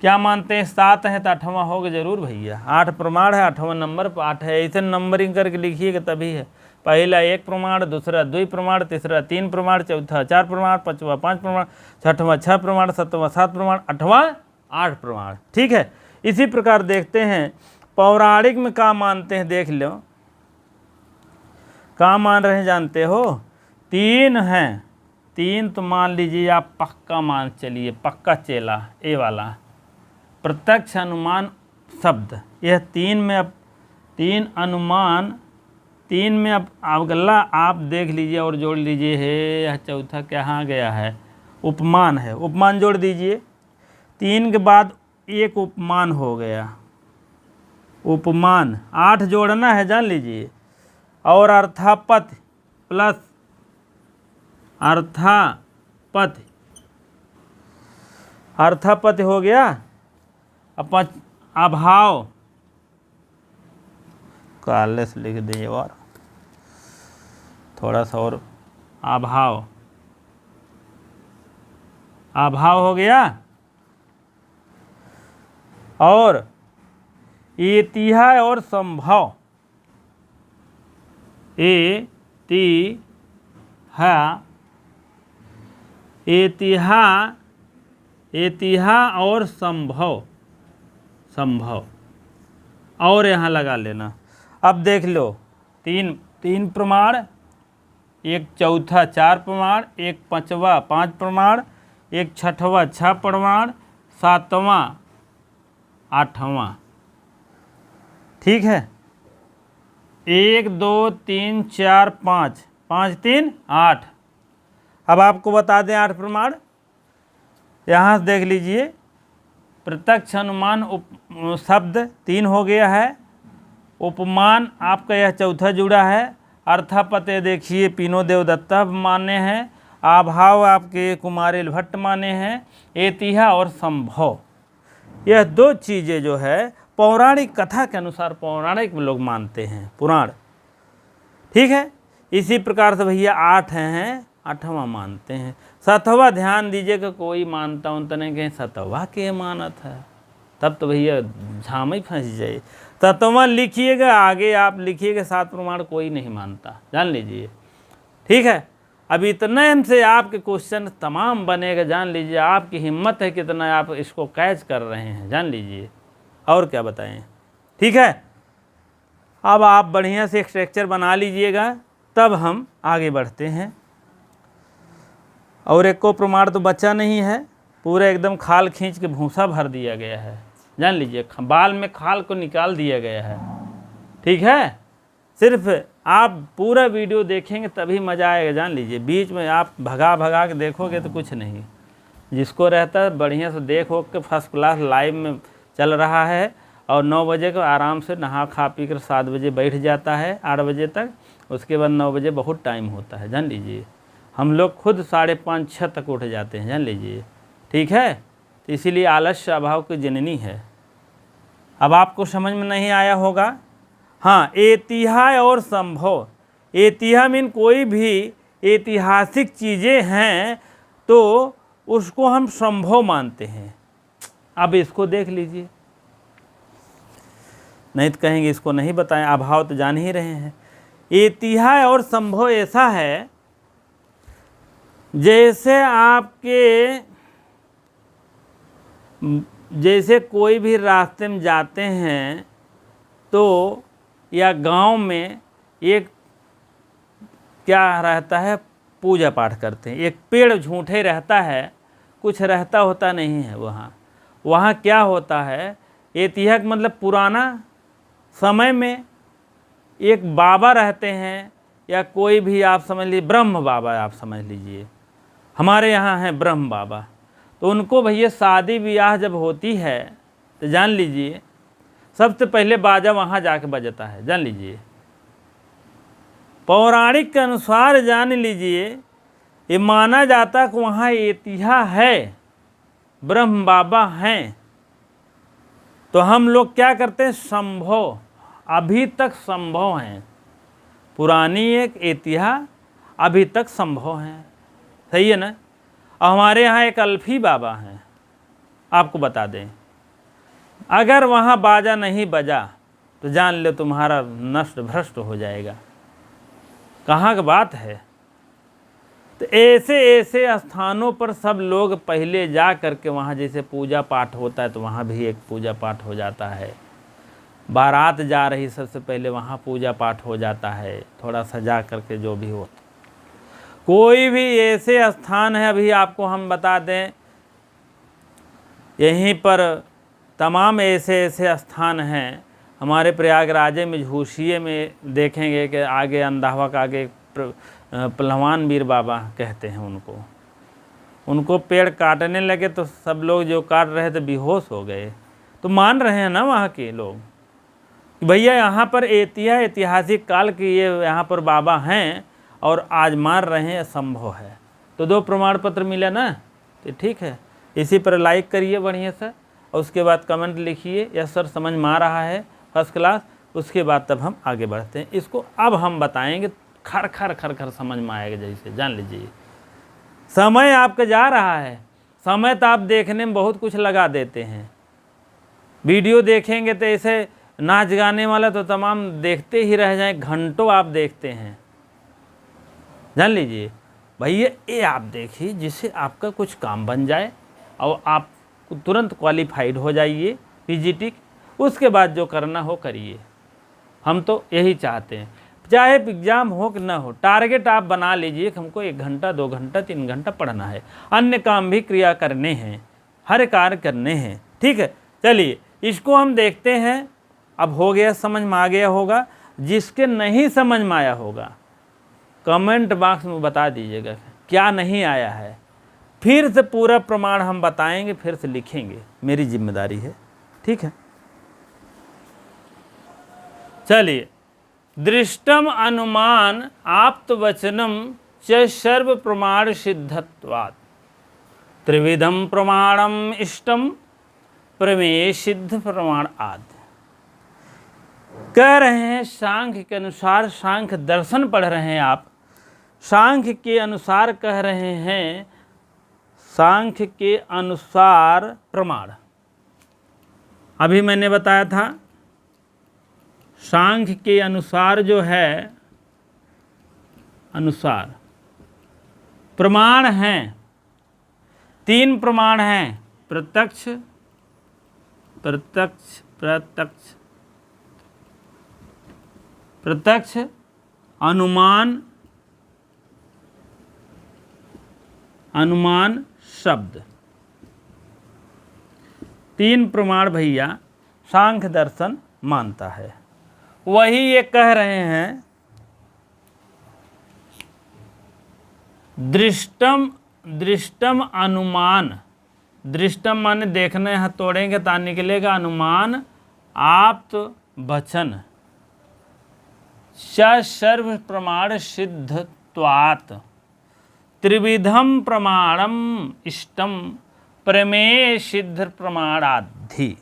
A: क्या मानते हैं, 7 है तो 8वां होगा जरूर भैया। 8 प्रमाण है, 8वां नंबर पर 8 है, ऐसे नंबरिंग करके लिखिएगा तभी है। पहला 1 प्रमाण, दूसरा 2 प्रमाण, तीसरा 3 प्रमाण, चौथा 4 प्रमाण, 5वां 5 प्रमाण, 6वां 6 प्रमाण, 7वां 7 प्रमाण, 8वां 8 प्रमाण। ठीक है, इसी प्रकार देखते हैं पौराणिक में क्या मानते हैं, देख लो क्या मान रहे हैं, जानते हो? 3 हैं। 3 तो मान लीजिए आप पक्का मान चलिए, पक्का चेला ए वाला प्रत्यक्ष अनुमान शब्द, यह 3 में, अब 3 अनुमान, 3 में अब अगला आप देख लीजिए और जोड़ लीजिए है। यह चौथा कहाँ गया है, उपमान है, उपमान जोड़ दीजिए। 3 के बाद एक उपमान हो गया, उपमान 8 जोड़ना है, जान लीजिए। और अर्थापत्ति प्लस अर्थापत्ति, अर्थापत्ति हो गया। अभाव काले से लिख दीजिए और थोड़ा सा और, अभाव अभाव हो गया, और एतिहा और संभव, एतिहा और संभव, और यहाँ लगा लेना। अब देख लो, तीन प्रमाण, एक चौथा 4 प्रमाण, एक पांचवा 5 प्रमाण, एक छठवा 6 प्रमाण, 7वां 8वां। ठीक है, 1 2 3 4 5, 5 3 8। अब आपको बता दें 8 प्रमाण। यहाँ से देख लीजिए, प्रत्यक्ष अनुमान शब्द 3 हो गया है, उपमान आपका यह चौथा जुड़ा है, अर्थापत्य देखिए पीनो देवदत्ता माने हैं, अभाव आपके कुमारिल भट्ट माने हैं, एतिहा और संभव, यह 2 चीज़ें जो है पौराणिक कथा के अनुसार पौराणिक लोग मानते हैं, पुराण। ठीक है, इसी प्रकार से भैया 8 हैं, 8वां मानते हैं। 7वां ध्यान दीजिएगा, कोई मानता उनता नहीं, कहीं 7वां के मानत है, तब तो भैया झाम ही फंस जाए। 7वां लिखिएगा, आगे आप लिखिएगा 7 प्रमाण कोई नहीं मानता, जान लीजिए। ठीक है, अब इतने से आपके क्वेश्चन तमाम बनेगा, जान लीजिए। आपकी हिम्मत है कितना आप इसको कैच कर रहे हैं, जान लीजिए, और क्या बताएं। ठीक है, अब आप बढ़िया से एक स्ट्रक्चर बना लीजिएगा, तब हम आगे बढ़ते हैं। और एक को प्रमाण तो बचा नहीं है, पूरा एकदम खाल खींच के भूसा भर दिया गया है, जान लीजिए, बाल में खाल को निकाल दिया गया है। ठीक है, सिर्फ आप पूरा वीडियो देखेंगे तभी मज़ा आएगा, जान लीजिए। बीच में आप भगा के देखोगे तो कुछ नहीं। जिसको रहता है बढ़िया से देख हो के फर्स्ट क्लास लाइव में चल रहा है, और 9 बजे को आराम से नहा खा पी कर 7 बजे बैठ जाता है 8 बजे तक, उसके बाद 9 बजे बहुत टाइम होता है, जान लीजिए। हम लोग खुद 5:30 6 तक उठ जाते हैं, जान लीजिए। ठीक है, तो इसीलिए आलस्य अभाव की जननी है। अब आपको समझ में नहीं आया होगा। हाँ, एतिहा और संभव, एतिहा मीन कोई भी ऐतिहासिक चीज़ें हैं तो उसको हम संभव मानते हैं। अब इसको देख लीजिए, नहीं तो कहेंगे इसको नहीं बताएं, अभाव तो जान ही रहे हैं। एतिहा और संभव ऐसा है जैसे कोई भी रास्ते में जाते हैं तो, या गांव में एक क्या रहता है, पूजा पाठ करते हैं। एक पेड़ झूठे रहता है, कुछ रहता होता नहीं है। वहाँ क्या होता है, ऐतिहासिक मतलब पुराना समय में एक बाबा रहते हैं, या कोई भी आप समझ लीजिए ब्रह्म बाबा आप समझ लीजिए, हमारे यहाँ हैं ब्रह्म बाबा। तो उनको भैया शादी ब्याह जब होती है तो जान लीजिए सबसे पहले बाजा वहाँ जाके बजता है, जान लीजिए। पौराणिक के अनुसार जान लीजिए, ये माना जाता कि वहाँ ऐतिहा है, ब्रह्म बाबा हैं। तो हम लोग क्या करते हैं, संभव, अभी तक संभव हैं। पुरानी एक ऐतिहा अभी तक संभव हैं, सही है ना। और हमारे यहाँ एक अल्फी बाबा हैं, आपको बता दें, अगर वहाँ बाजा नहीं बजा तो जान लो तुम्हारा नष्ट भ्रष्ट हो जाएगा। कहाँ की बात है। तो ऐसे स्थानों पर सब लोग पहले जा करके वहाँ जैसे पूजा पाठ होता है तो वहाँ भी एक पूजा पाठ हो जाता है। बारात जा रही सबसे पहले वहाँ पूजा पाठ हो जाता है, थोड़ा सजा करके जो भी हो। कोई भी ऐसे स्थान है, अभी आपको हम बता दें, यहीं पर तमाम ऐसे स्थान हैं। हमारे प्रयागराज में झूसिए में देखेंगे कि आगे अंधावा का आगे पहलवान वीर बाबा कहते हैं उनको पेड़ काटने लगे तो सब लोग जो काट रहे थे बेहोश हो गए। तो मान रहे हैं ना वहाँ के लोग कि भैया यहाँ पर ऐतिहासिक काल के ये यहाँ पर बाबा हैं और आज मार रहे हैं, संभव है। तो 2 प्रमाण पत्र मिला ना, तो ठीक है। इसी पर लाइक करिए बढ़िया से, और उसके बाद कमेंट लिखिए यस सर समझ में आ रहा है, फर्स्ट क्लास। उसके बाद तब हम आगे बढ़ते हैं। इसको अब हम बताएंगे, खर खर समझ में आएगा जैसे, जान लीजिए। समय आपका जा रहा है, समय तो आप देखने में बहुत कुछ लगा देते हैं, वीडियो देखेंगे तो ऐसे नाच गाने वाला तो तमाम देखते ही रह जाएं, घंटों आप देखते हैं। जान लीजिए भैया, ये आप देखिए जिससे आपका कुछ काम बन जाए और आप तुरंत क्वालिफाइड हो जाइए पीजीटी, उसके बाद जो करना हो करिए। हम तो यही चाहते हैं, चाहे एग्ज़ाम हो कि ना हो, टारगेट आप बना लीजिए कि हमको 1 घंटा 2 घंटा 3 घंटा पढ़ना है, अन्य काम भी क्रिया करने हैं, हर कार्य करने हैं। ठीक है, चलिए इसको हम देखते हैं। अब हो गया, समझ में आ गया होगा। जिसके नहीं समझ में आया होगा कमेंट बॉक्स में बता दीजिएगा क्या नहीं आया है, फिर से पूरा प्रमाण हम बताएंगे, फिर से लिखेंगे, मेरी जिम्मेदारी है। ठीक है, चलिए, दृष्टम अनुमान आप्त वचनम च सर्व प्रमाण सिद्धत्वात् त्रिविधम प्रमाणम इष्टम प्रमेय सिद्ध प्रमाण आदि। कह रहे हैं सांख्य के अनुसार, सांख्य दर्शन पढ़ रहे हैं आप, सांख्य के अनुसार कह रहे हैं, सांख्य के अनुसार प्रमाण, अभी मैंने बताया था सांख्य के अनुसार जो है, अनुसार प्रमाण हैं, 3 प्रमाण हैं, प्रत्यक्ष प्रत्यक्ष प्रत्यक्ष प्रत्यक्ष, अनुमान, अनुमान शब्द, 3 प्रमाण भैया सांख्य दर्शन मानता है। वही ये कह रहे हैं दृष्टम, दृष्टम अनुमान, दृष्टम माने देखने, हथौड़ेंगे ता निकलेगा, अनुमान आप्त वचन च सर्व प्रमाण सिद्धत्वात् त्रिविधम प्रमाणम इष्टम प्रमेय सिद्ध प्रमाणाधि।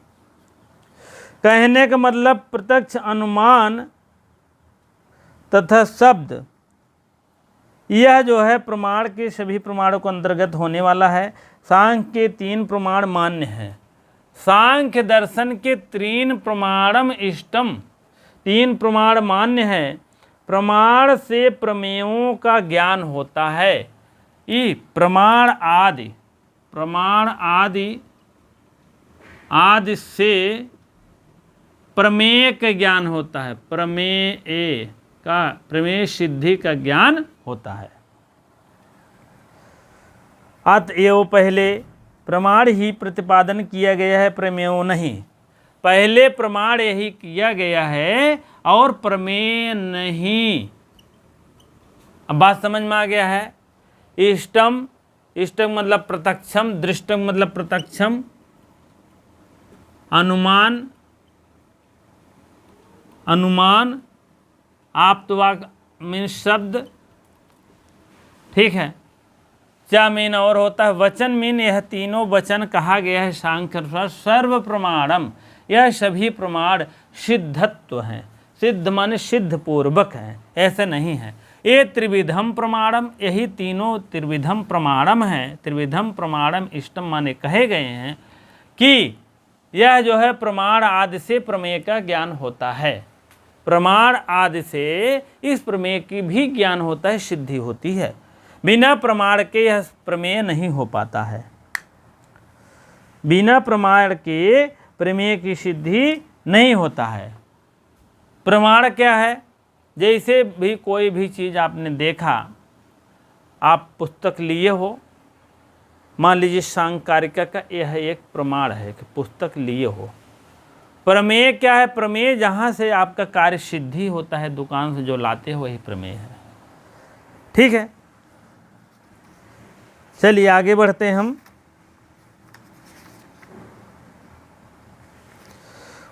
A: कहने का मतलब प्रत्यक्ष, अनुमान तथा शब्द, यह जो है प्रमाण के सभी प्रमाणों को अंतर्गत होने वाला है। सांख्य के 3 प्रमाण मान्य हैं, सांख्य दर्शन के 3 प्रमाणम इष्टम, 3 प्रमाण मान्य है। प्रमाण से प्रमेयों का ज्ञान होता है। ये प्रमाण आदि, प्रमाण आदि, आदि से प्रमेय का ज्ञान होता है, प्रमेय का, प्रमेय सिद्धि का ज्ञान होता है। अतएव पहले प्रमाण ही प्रतिपादन किया गया है, प्रमेयों नहीं। पहले प्रमाण यही किया गया है और प्रमेय नहीं। अब बात समझ में आ गया है। इष्टम, इष्टम मतलब प्रत्यक्षम, दृष्टम मतलब प्रत्यक्षम, अनुमान, अनुमान आप्तवाक मीन शब्द, ठीक है। क्या मीन और होता है वचन मीन, यह तीनों वचन कहा गया है सांख्य अनुसार सर्व प्रमाणम, यह सभी प्रमाण सिद्धत्व हैं। सिद्ध माने सिद्ध पूर्वक हैं, ऐसे नहीं है। ये त्रिविधम प्रमाणम, यही तीनों त्रिविधम प्रमाणम हैं। त्रिविधम प्रमाणम इष्टम माने कहे गए हैं कि यह जो है प्रमाण आदि से प्रमेय का ज्ञान होता है। प्रमाण आदि से इस प्रमेय की भी ज्ञान होता है, सिद्धि होती है। बिना प्रमाण के यह प्रमेय नहीं हो पाता है। बिना प्रमाण के प्रमेय की सिद्धि नहीं होता है। प्रमाण क्या है? जैसे भी कोई भी चीज़ आपने देखा, आप पुस्तक लिए हो, मान लीजिए सांकारिका का यह एक प्रमाण है कि पुस्तक लिए हो। प्रमेय क्या है? प्रमेय जहाँ से आपका कार्य सिद्धि होता है, दुकान से जो लाते हो वही प्रमेय है। ठीक है, चलिए आगे बढ़ते हैं हम।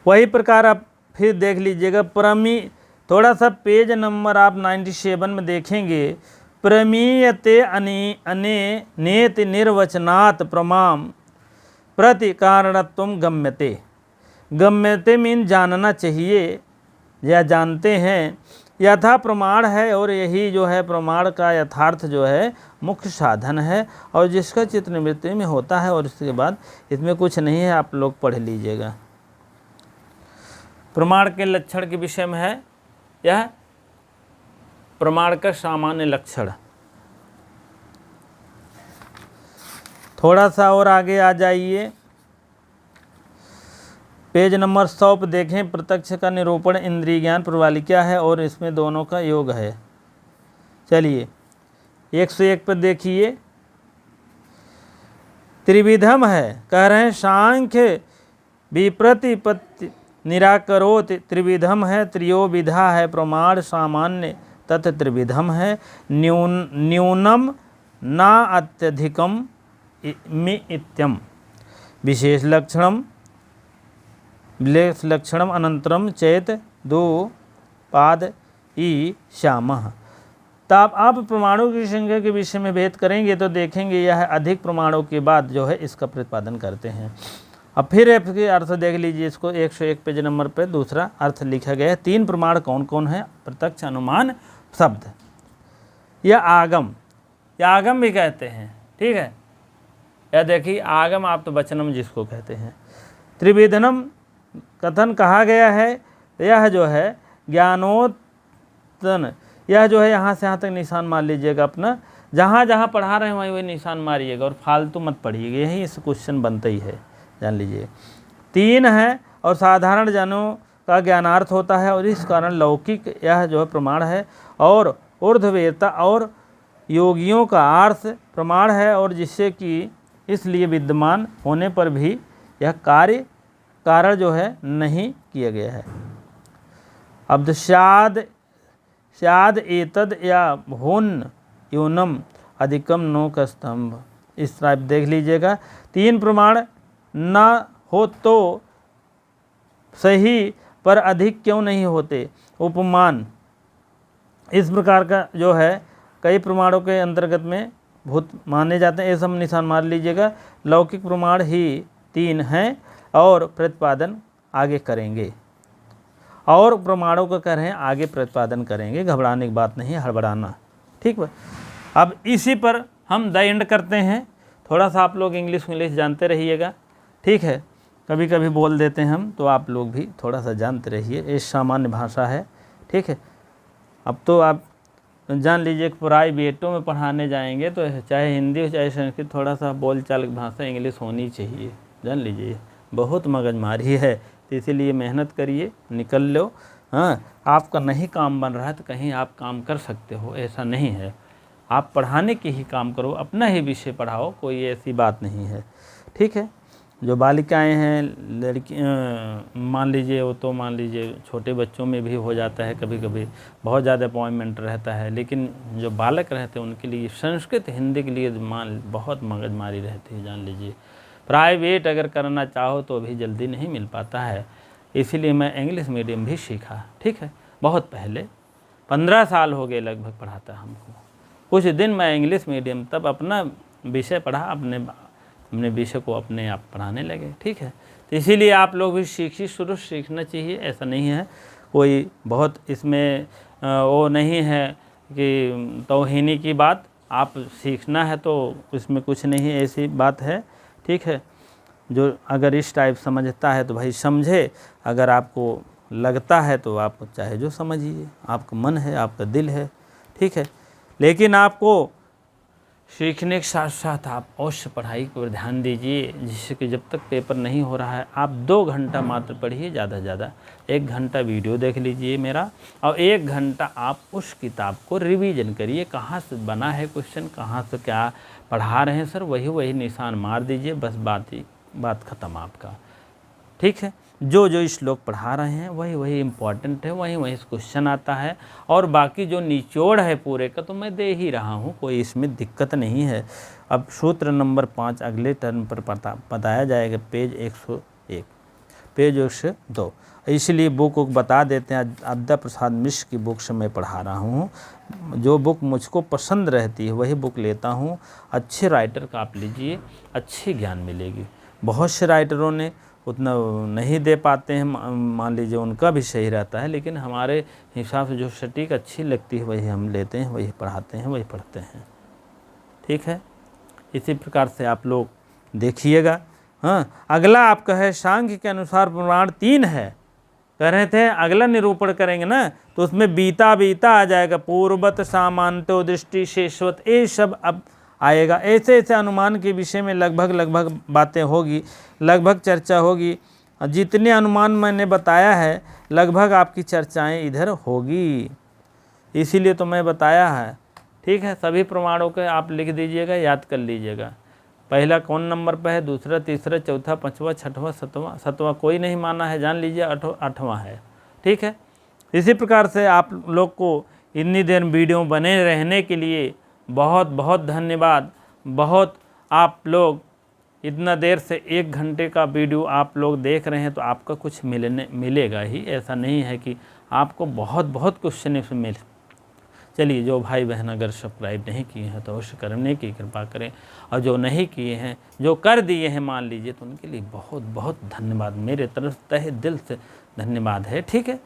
A: वही प्रकार आप फिर देख लीजिएगा। थोड़ा सा पेज नंबर आप 97 में देखेंगे। प्रमीयते अने नेत निर्वचनात् प्रमाम प्रति कारणत्वम गम्यते। गम्यते मीन जानना चाहिए या जानते हैं। यथा प्रमाण है और यही जो है प्रमाण का यथार्थ जो है मुख्य साधन है, और जिसका चित्त निवृत्ति में होता है। और इसके बाद इसमें कुछ नहीं है, आप लोग पढ़ लीजिएगा। प्रमाण के लक्षण के विषय में है यह प्रमाण का सामान्य लक्षण। थोड़ा सा और आगे आ जाइए, पेज नंबर 100 पर देखें। प्रत्यक्ष का निरूपण इंद्रिय ज्ञान प्रणाली क्या है, और इसमें दोनों का योग है। चलिए 101 पर देखिए, त्रिविधम है, कह रहे हैं सांख्य विप्रतिपत्ति निराकरोत त्रिविधम है, त्रियो विधा है, प्रमाण सामान्य तत् त्रिविधम है, न्यूनम ना अत्यधिकम में इत्यम, विशेष लक्षणम विलेख लक्षणम अनंतरम चेत दो पाद ई श्यामः। तब आप प्रमाणों की संख्या के विषय में भेद करेंगे तो देखेंगे यह अधिक प्रमाणों के बाद जो है इसका प्रतिपादन करते हैं। अब फिर इसके अर्थ देख लीजिए, इसको 101 पेज नंबर पर दूसरा अर्थ लिखा गया है। 3 प्रमाण कौन कौन है? प्रत्यक्ष, अनुमान, शब्द या आगम, या आगम भी कहते हैं, ठीक है। या देखिए आगम आप तो वचनम जिसको कहते हैं। त्रिविधनम कथन कहा गया है, यह जो है ज्ञानोत्तन, यह जो है यहाँ से यहाँ तक निशान मार लीजिएगा अपना, जहाँ जहाँ पढ़ा रहे हैं वहीं वही निशान मारिएगा और फालतू मत पढ़िएगा, यही इस क्वेश्चन बनता ही है, जान लीजिए। 3 है और साधारण जनों का ज्ञानार्थ होता है, और इस कारण लौकिक यह जो है प्रमाण है, और ऊर्ध्ववेत्ता और योगियों का अर्थ प्रमाण है, और जिससे कि इसलिए विद्यमान होने पर भी यह कार्य कारण जो है नहीं किया गया है। अब स्याद एतद या होन यूनम अधिकम नो का स्तंभ, इस तरह देख लीजिएगा। 3 प्रमाण न हो तो सही, पर अधिक क्यों नहीं होते? उपमान, इस प्रकार का जो है कई प्रमाणों के अंतर्गत में भूत माने जाते हैं, ये सब निशान मार लीजिएगा। लौकिक प्रमाण ही 3 हैं और प्रतिपादन आगे करेंगे, और प्रमाणों का कह रहे हैं आगे प्रतिपादन करेंगे, घबराने की बात नहीं, हड़बड़ाना, ठीक है। अब इसी पर हम द एंड करते हैं। थोड़ा सा आप लोग इंग्लिश जानते रहिएगा, ठीक है। कभी कभी बोल देते हैं हम, तो आप लोग भी थोड़ा सा जानते रहिए, ये सामान्य भाषा है, ठीक है। अब तो आप जान लीजिए कि प्राइवेटों में पढ़ाने जाएंगे तो चाहे हिंदी हो चाहे संस्कृत, थोड़ा सा बोलचाल भाषा इंग्लिश होनी चाहिए, जान लीजिए। बहुत मगजमारी है, तो इसीलिए मेहनत करिए, निकल लो। हाँ, आपका नहीं काम बन रहा है तो कहीं आप काम कर सकते हो, ऐसा नहीं है। आप पढ़ाने के ही काम करो, अपना ही विषय पढ़ाओ, कोई ऐसी बात नहीं है, ठीक है। जो बालिकाएं हैं, लड़की मान लीजिए, वो तो मान लीजिए छोटे बच्चों में भी हो जाता है, कभी कभी बहुत ज़्यादा अपॉइंटमेंट रहता है, लेकिन जो बालक रहते हैं उनके लिए संस्कृत हिंदी के लिए बहुत मगजमारी रहती है, जान लीजिए। प्राइवेट अगर करना चाहो तो भी जल्दी नहीं मिल पाता है, इसीलिए मैं इंग्लिश मीडियम भी सीखा, ठीक है। बहुत पहले 15 साल हो गए लगभग पढ़ाता हमको। कुछ दिन मैं इंग्लिश मीडियम, तब अपना विषय पढ़ा, अपने विषय को अपने आप पढ़ाने लगे, ठीक है। तो इसीलिए आप लोग भी सीखिए, शुरू सीखना चाहिए, ऐसा नहीं है कोई बहुत इसमें वो नहीं है कि तौहीनी की बात। आप सीखना है तो इसमें कुछ नहीं ऐसी बात है, ठीक है। जो अगर इस टाइप समझता है तो भाई समझे, अगर आपको लगता है तो आप चाहे जो समझिए, आपका मन है, आपका दिल है, ठीक है। लेकिन आपको सीखने के साथ साथ आप अवश्य पढ़ाई पर ध्यान दीजिए, जिससे कि जब तक पेपर नहीं हो रहा है आप 2 घंटा मात्र पढ़िए, ज़्यादा से ज़्यादा 1 घंटा वीडियो देख लीजिए मेरा, और 1 घंटा आप उस किताब को रिवीजन करिए, कहाँ से बना है क्वेश्चन, कहाँ से क्या पढ़ा रहे हैं सर, वही निशान मार दीजिए, बस बात ख़त्म आपका, ठीक है। जो श्लोक पढ़ा रहे हैं वही इम्पॉर्टेंट है, वही क्वेश्चन आता है, और बाकी जो निचोड़ है पूरे का तो मैं दे ही रहा हूँ, कोई इसमें दिक्कत नहीं है। अब सूत्र नंबर 5 अगले टर्न पर बताया जाएगा, पेज 101, पेज 102। इसलिए बुक बता देते हैं, अद्दा प्रसाद मिश्र की बुक से मैं पढ़ा रहा हूँ, जो बुक मुझको पसंद रहती है वही बुक लेता हूँ। अच्छे राइटर का आप लीजिए, अच्छी ज्ञान मिलेगी। बहुत से राइटरों ने उतना नहीं दे पाते हैं, मान लीजिए उनका भी सही रहता है, लेकिन हमारे हिसाब से जो सटीक अच्छी लगती है वही हम लेते हैं, वही पढ़ाते हैं, वही पढ़ते हैं। ठीक है, इसी प्रकार से आप लोग देखिएगा। हाँ, अगला आपका है सांख्य के अनुसार प्रमाण 3 है। कह रहे थे अगला निरूपण करेंगे ना, तो उसमें बीता बीता आ जाएगा, पूर्ववत सामान्तो दृष्टि शेषवत, ये सब अब आएगा। ऐसे ऐसे अनुमान के विषय में लगभग बातें होगी, लगभग चर्चा होगी। जितने अनुमान मैंने बताया है लगभग आपकी चर्चाएं इधर होगी, इसीलिए तो मैं बताया है। ठीक है, सभी प्रमाणों के आप लिख दीजिएगा, याद कर लीजिएगा। पहला कौन नंबर पर है, दूसरा, तीसरा, चौथा, पाँचवा, छठवां, सतवां कोई नहीं माना है, जान लीजिए, आठवां है। ठीक है, इसी प्रकार से आप लोग को इतनी देर वीडियो बने रहने के लिए बहुत बहुत धन्यवाद। बहुत आप लोग इतना देर से 1 घंटे का वीडियो आप लोग देख रहे हैं, तो आपका कुछ मिलेगा ही, ऐसा नहीं है कि आपको बहुत कुछ सुनने से मिले। चलिए, जो भाई बहन अगर सब्सक्राइब नहीं किए हैं तो अवश्य करने की कृपा करें, और जो नहीं किए हैं, जो कर दिए हैं मान लीजिए, तो उनके लिए बहुत धन्यवाद, मेरे तरफ तहे दिल से धन्यवाद है। ठीक है,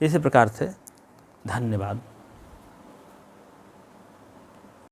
A: इसी प्रकार से धन्यवाद।